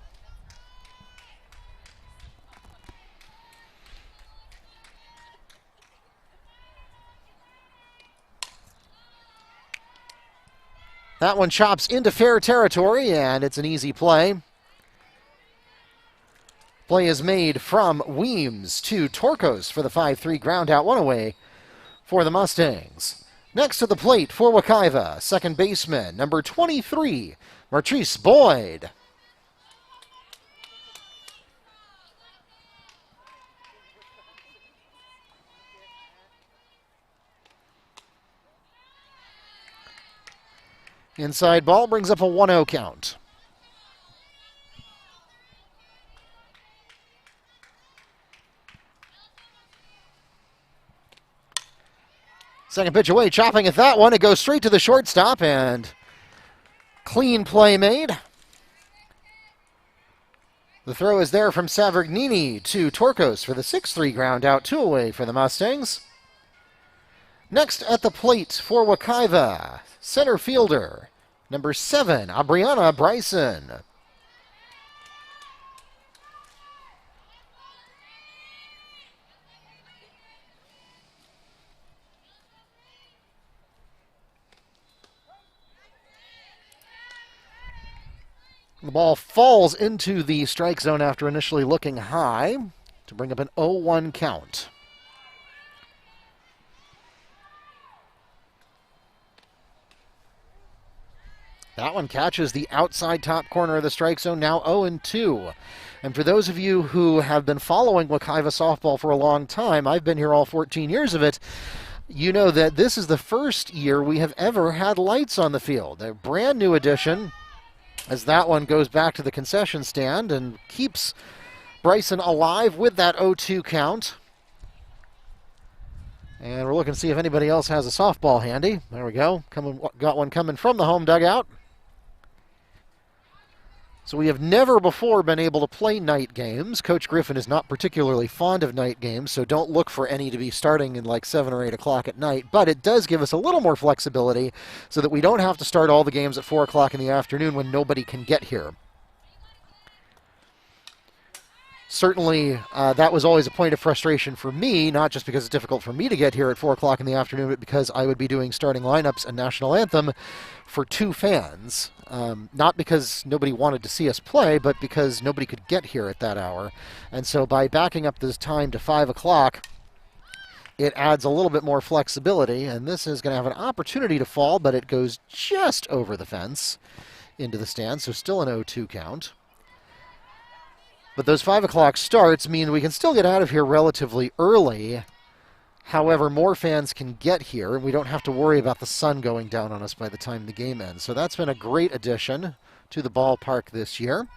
That one chops into fair territory, and it's an easy play. Play is made from Weems to Torkos for the 5-3 ground out, 1 away for the Mustangs. Next to the plate for Wekiva, second baseman, number 23, Martrice Boyd. Inside ball brings up a 1-0 count. Second pitch away, chopping at that one. It goes straight to the shortstop, and clean play made. The throw is there from Savrignini to Torkos for the 6-3 ground out, 2 away for the Mustangs. Next at the plate for Wekiva, center fielder, number 7, Abriana Bryson. The ball falls into the strike zone after initially looking high to bring up an 0-1 count. That one catches the outside top corner of the strike zone, now 0-2. And for those of you who have been following Wekiva softball for a long time, I've been here all 14 years of it, you know that this is the first year we have ever had lights on the field. A brand new addition, as that one goes back to the concession stand and keeps Bryson alive with that 0-2 count. And we're looking to see if anybody else has a softball handy. There we go. Got one coming from the home dugout. So we have never before been able to play night games. Coach Griffin is not particularly fond of night games, so don't look for any to be starting in like 7 or 8 o'clock at night. But it does give us a little more flexibility so that we don't have to start all the games at 4 o'clock in the afternoon when nobody can get here. Certainly, that was always a point of frustration for me, not just because it's difficult for me to get here at 4 o'clock in the afternoon, but because I would be doing starting lineups and national anthem for 2 fans. Not because nobody wanted to see us play, but because nobody could get here at that hour. And so by backing up this time to 5 o'clock, it adds a little bit more flexibility. And this is going to have an opportunity to fall, but it goes just over the fence into the stand, so still an 0-2 count. But those 5 o'clock starts mean we can still get out of here relatively early. However, more fans can get here, and we don't have to worry about the sun going down on us by the time the game ends. So that's been a great addition to the ballpark this year.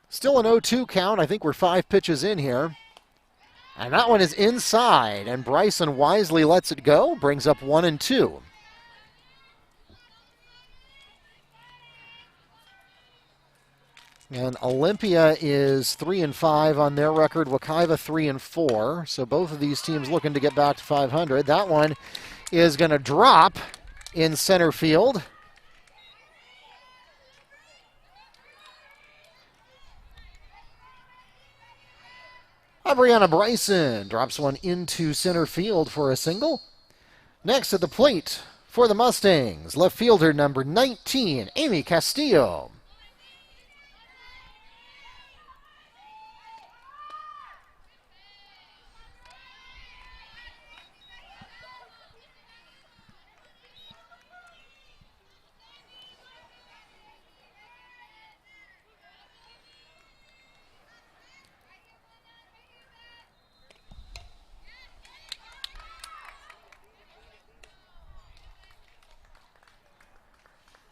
Still an 0-2 count. I think we're 5 pitches in here. And that one is inside, and Bryson wisely lets it go, brings up 1-2. And Olympia is 3-5 on their record. Wekiva 3-4. So both of these teams looking to get back to 500. That one is going to drop in center field. Abriana Bryson drops one into center field for a single. Next at the plate for the Mustangs, left fielder number 19, Amy Castillo.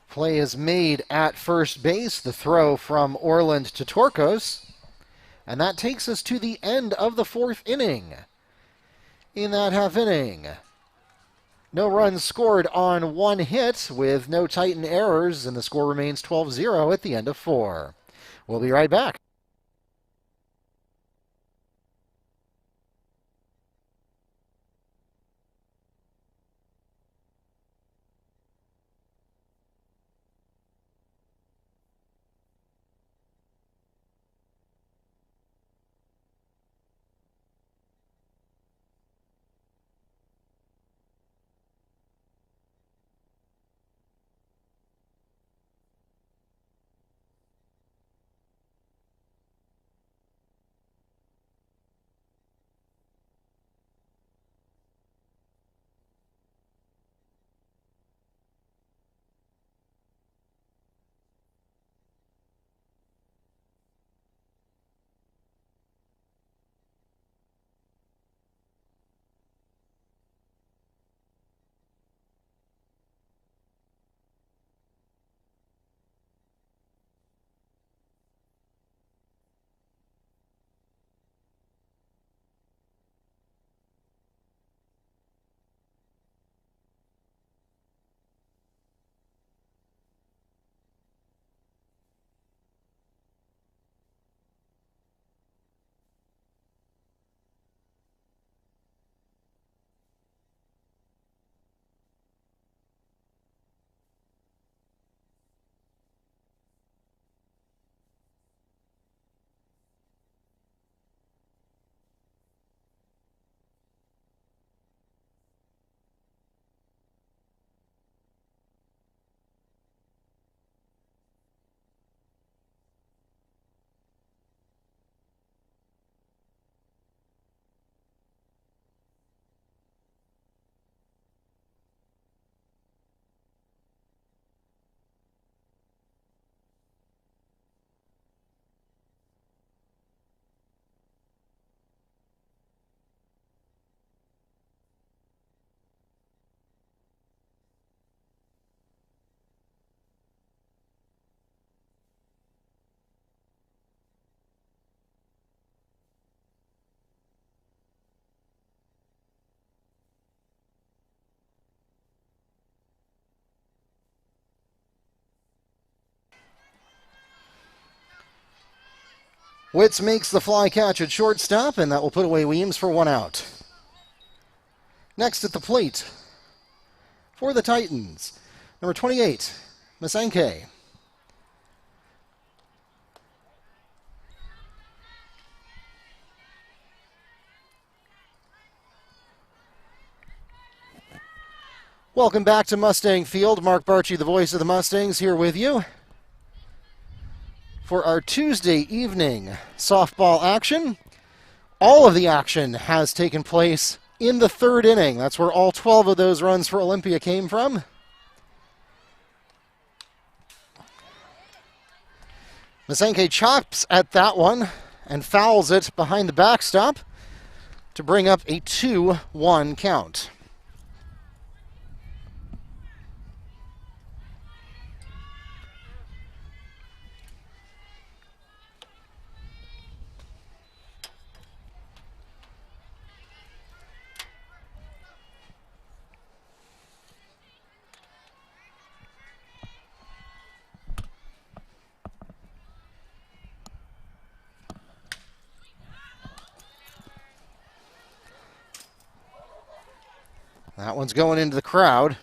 Play is made at first base. The throw from Orland to Torkos. And that takes us to the end of the 4th inning. In that half inning, no runs scored on 1 hit with no Titan errors, and the score remains 12-0 at the end of 4. We'll be right back. Witz makes the fly catch at shortstop, and that will put away Weems for 1 out. Next at the plate for the Titans, number 28, Masenke. Welcome back to Mustang Field. Mark Barchi, the voice of the Mustangs, here with you for our Tuesday evening softball action. All of the action has taken place in the third inning. That's where all 12 of those runs for Olympia came from. Masenke chops at that one and fouls it behind the backstop to bring up a 2-1 count. That one's going into the crowd.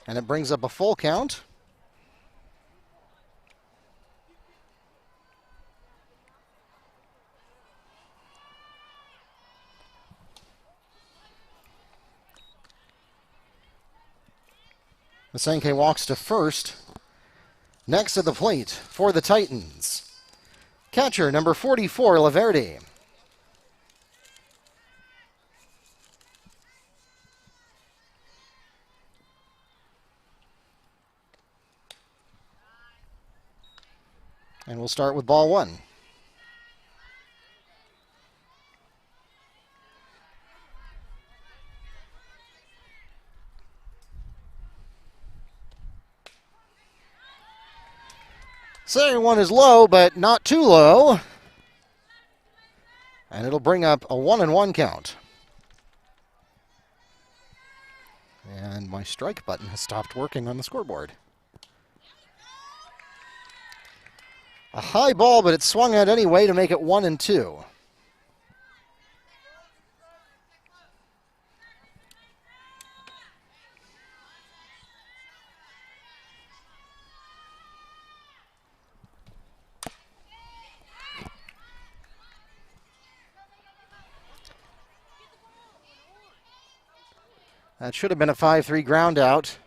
And it brings up a full count. Masenke walks to first. Next at the plate for the Titans, catcher number 44, Laverde. And we'll start with ball one. Second one is low, but not too low. And it'll bring up a 1-1 count. And my strike button has stopped working on the scoreboard. A high ball, but it swung out anyway to make it 1-2. That should have been a 5-3 ground out.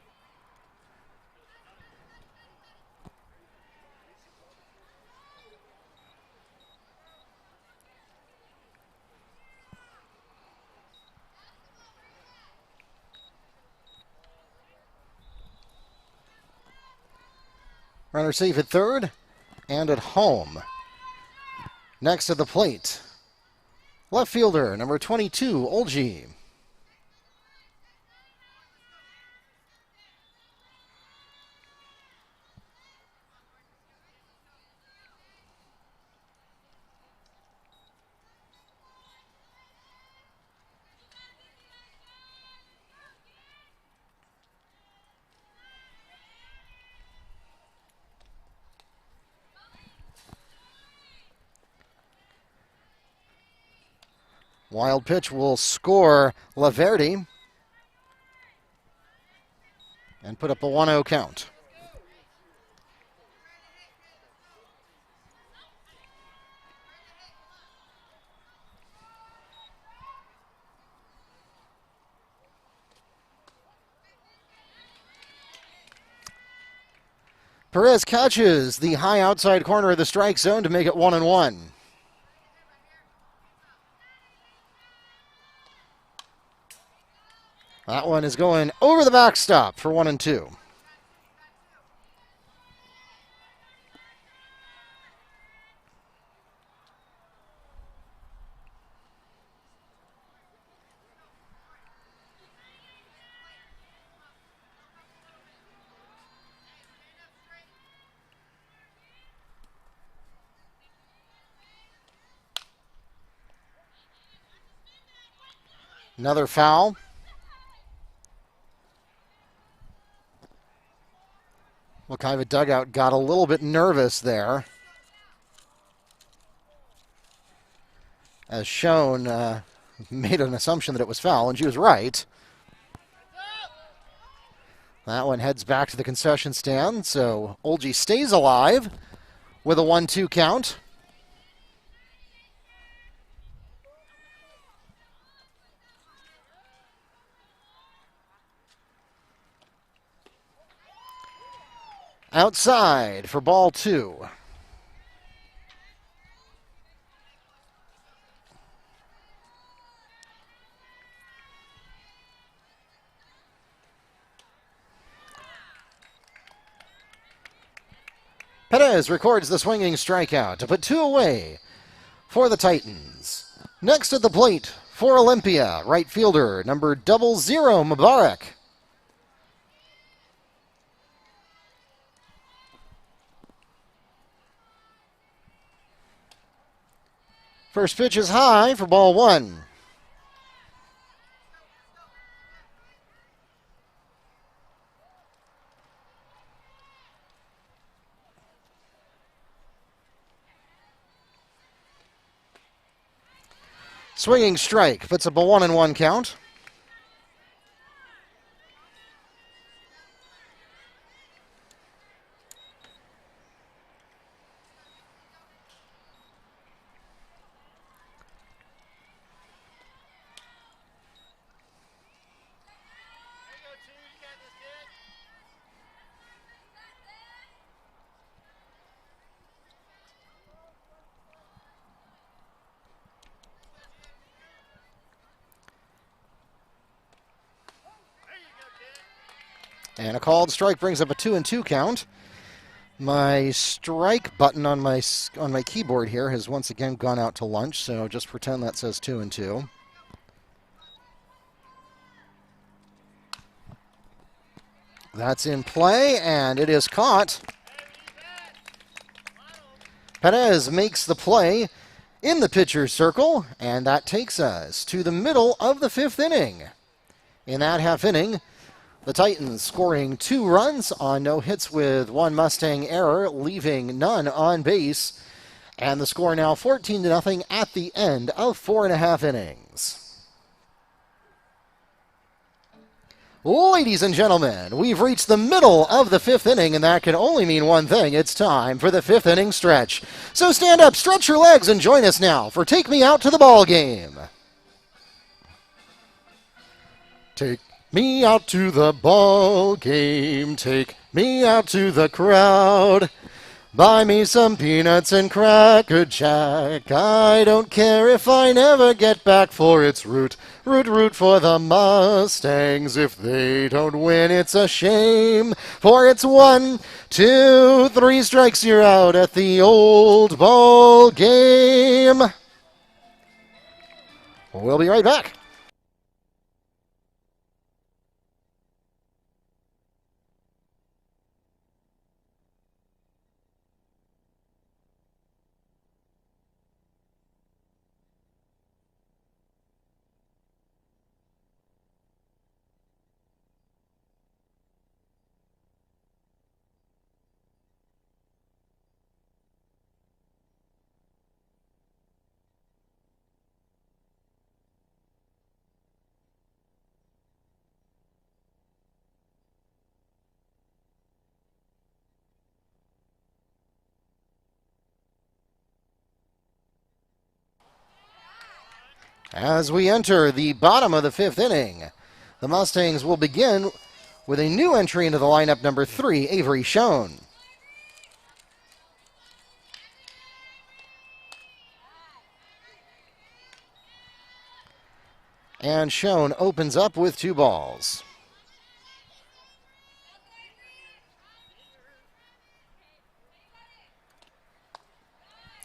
Runner safe at third and at home. Next to the plate, left fielder number 22, Olgi. Wild pitch will score Laverde and put up a 1-0 count. Perez catches the high outside corner of the strike zone to make it 1-1. That one is going over the backstop for 1-2. Another foul. Wekiva dugout got a little bit nervous there. As shown, made an assumption that it was foul, and she was right. That one heads back to the concession stand, so Olgi stays alive with a 1-2 count. Outside for ball 2. Perez records the swinging strikeout to put 2 away for the Titans. Next at the plate for Olympia, right fielder number 00 Mubarak. First pitch is high for ball 1. Swinging strike puts up a 1-1 count. And a called strike brings up a 2-2 count. My strike button on my keyboard here has once again gone out to lunch, so just pretend that says 2-2. That's in play, and it is caught. Perez makes the play in the pitcher's circle, and that takes us to the middle of the 5th inning. In that half inning, the Titans scoring 2 runs on no hits with 1 Mustang error, leaving none on base. And the score now 14-0 at the end of 4.5 innings. Ladies and gentlemen, we've reached the middle of the 5th inning, and that can only mean one thing. It's time for the 5th inning stretch. So stand up, stretch your legs, and join us now for Take Me Out to the Ball Game. Take me out to the ball game, take me out to the crowd. Buy me some peanuts and Cracker Jack. I don't care if I never get back, for it's root for the Mustangs. If they don't win, it's a shame, for it's 1, 2, 3 strikes, you're out at the old ball game. We'll be right back. As we enter the bottom of the 5th inning, the Mustangs will begin with a new entry into the lineup, number 3, Avery Schoen. And Schoen opens up with 2 balls.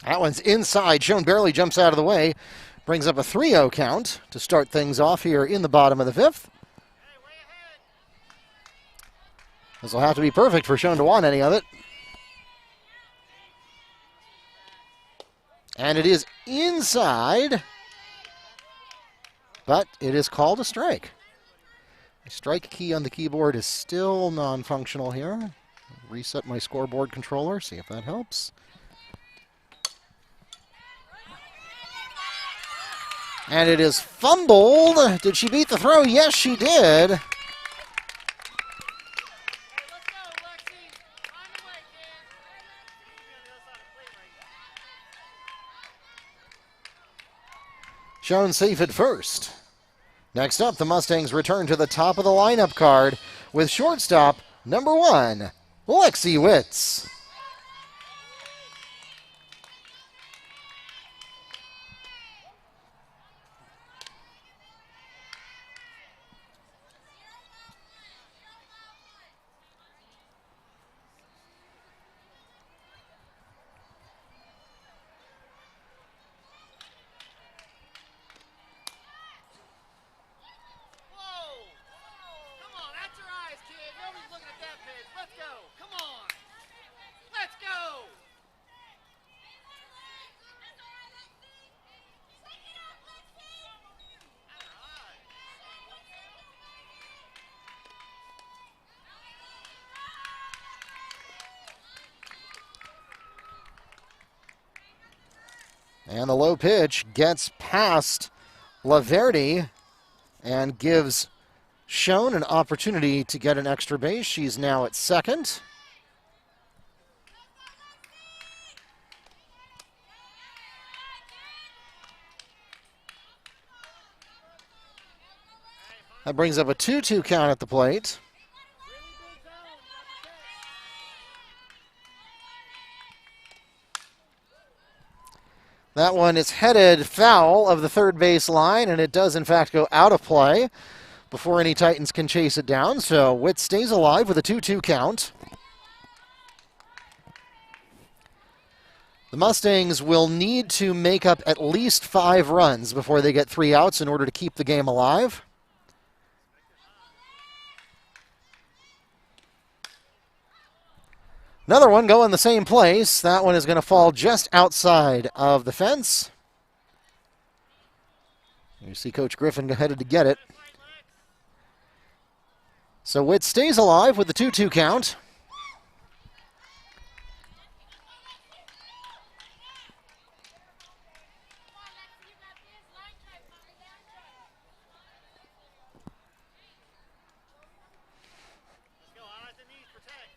That one's inside. Schoen barely jumps out of the way. Brings up a 3-0 count to start things off here in the bottom of the 5th. This will have to be perfect for Schoen to want any of it. And it is inside. But it is called a strike. The strike key on the keyboard is still non-functional here. Reset my scoreboard controller, see if that helps. And it is fumbled. Did she beat the throw? Yes, she did. Hey, let's go, Lexi. Find your way, kid. You need to be on the other side of the plate right now. Shown safe at first. Next up, the Mustangs return to the top of the lineup card with shortstop number 1, Lexi Witz. Whoa! Come on, that's your eyes, kid. Nobody's looking at that pitch. Let's go. Come on. Let's go. And the low pitch gets past Laverdi and gives Schoen an opportunity to get an extra base. She's now at second. That brings up a 2-2 count at the plate. Really big zone. You got to protect. That one is headed foul of the third base line, and it does in fact go out of play before any Titans can chase it down. So Witt stays alive with a 2-2 count. The Mustangs will need to make up at least 5 runs before they get 3 outs in order to keep the game alive. Another one going the same place. That one is going to fall just outside of the fence. You see Coach Griffin headed to get it. So Witt stays alive with the 2-2 count. Let's go. Eyes and knees. Protect.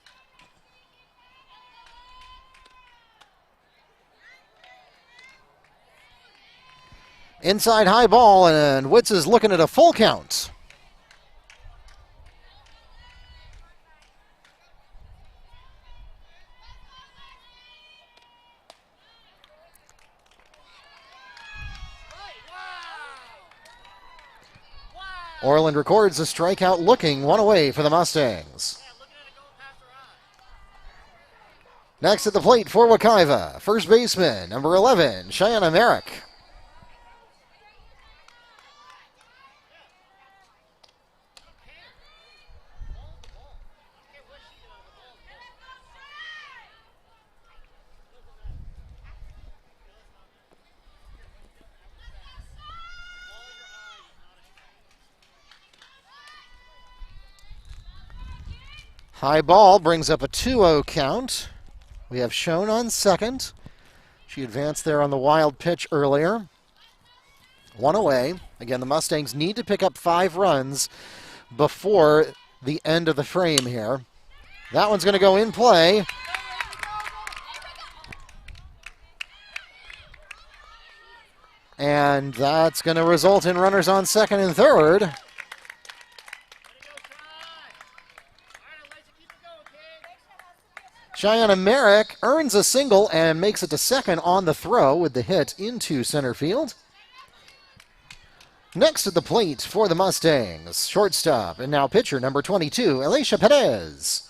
Inside high ball, and Witz is looking at a full count. Right. Wow. Wow. Orland records a strikeout looking, one away for the Mustangs. Yeah, looking at it going past her eye. Next at the plate for Wekiva, first baseman, number 11, Cheyenne Merrick. High ball brings up a 2-0 count. We have Schoen on second. She advanced there on the wild pitch earlier. One away. Again, the Mustangs need to pick up 5 runs before the end of the frame here. That one's going to go in play. And that's going to result in runners on second and third. Cheyenne Merrick earns a single and makes it to second on the throw with the hit into center field. Next at the plate for the Mustangs, shortstop and now pitcher number 22, Alicia Perez.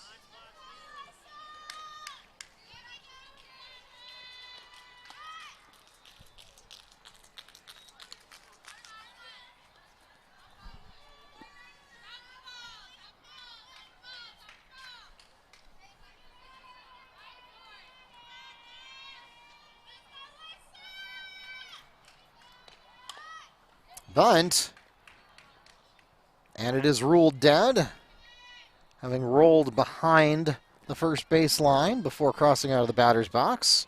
Bunt And it is ruled dead, having rolled behind the first base line before crossing out of the batter's box.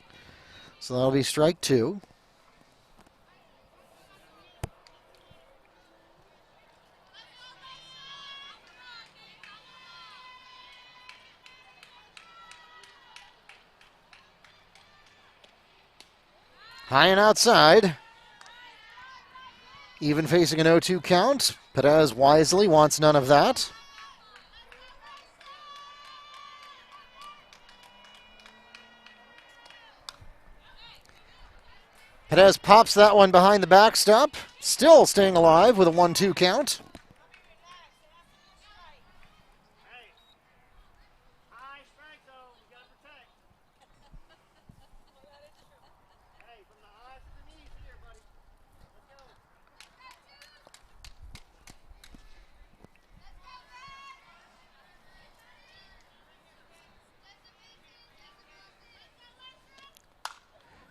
So that'll be strike two. High and outside. Even facing an 0-2 count. Perez wisely wants none of that. Perez pops that one behind the backstop. Still staying alive with a 1-2 count.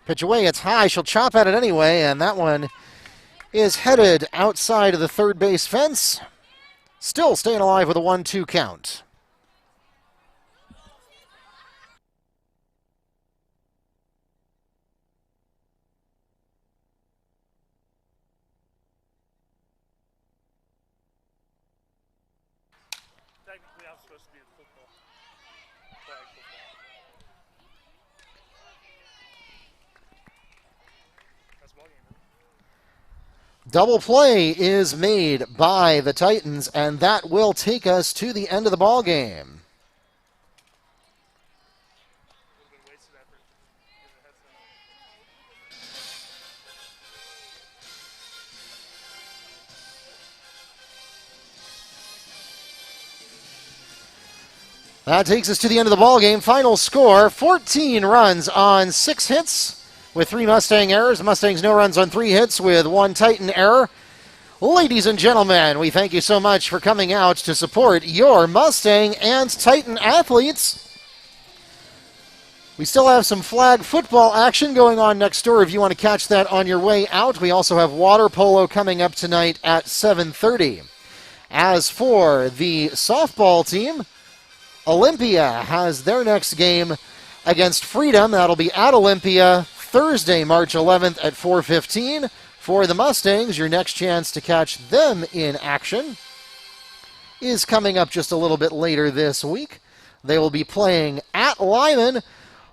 Pitch away, it's high. She'll chop at it anyway, and that one is headed outside of the third base fence. Still staying alive with a 1-2 count. Technically, I'm supposed to be in football. Flag football. That's ball game, right? Double play is made by the Titans, and that will take us to the end of the ball game. Would have been wasted effort. Give the headset on. That takes us to the end of the ball game. Final score, 14 runs on 6 hits with 3 Mustang errors. Mustangs no runs on 3 hits with 1 Titan error. Ladies and gentlemen, we thank you so much for coming out to support your Mustang and Titan athletes. We still have some flag football action going on next door if you want to catch that on your way out. We also have water polo coming up tonight at 7:30. As for the softball team, Olympia has their next game against Freedom. That'll be at Olympia Thursday, March 11th at 4:15. For the Mustangs, your next chance to catch them in action is coming up just a little bit later this week. They will be playing at Lyman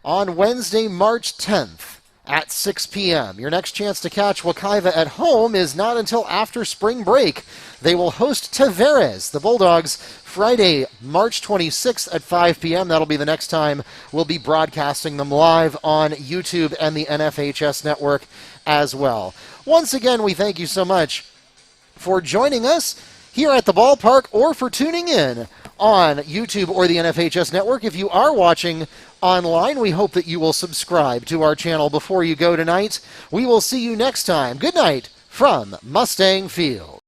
on Wednesday, March 10th at 6 p.m. Your next chance to catch Wekiva at home is not until after spring break. They will host Tavares, the Bulldogs, Friday, March 26th at 5 p.m. That'll be the next time we'll be broadcasting them live on YouTube and the NFHS network as well. Once again, we thank you so much for joining us here at the ballpark or for tuning in on YouTube or the NFHS network. If you are watching online, we hope that you will subscribe to our channel before you go tonight. We will see you next time. Good night from Mustang Field.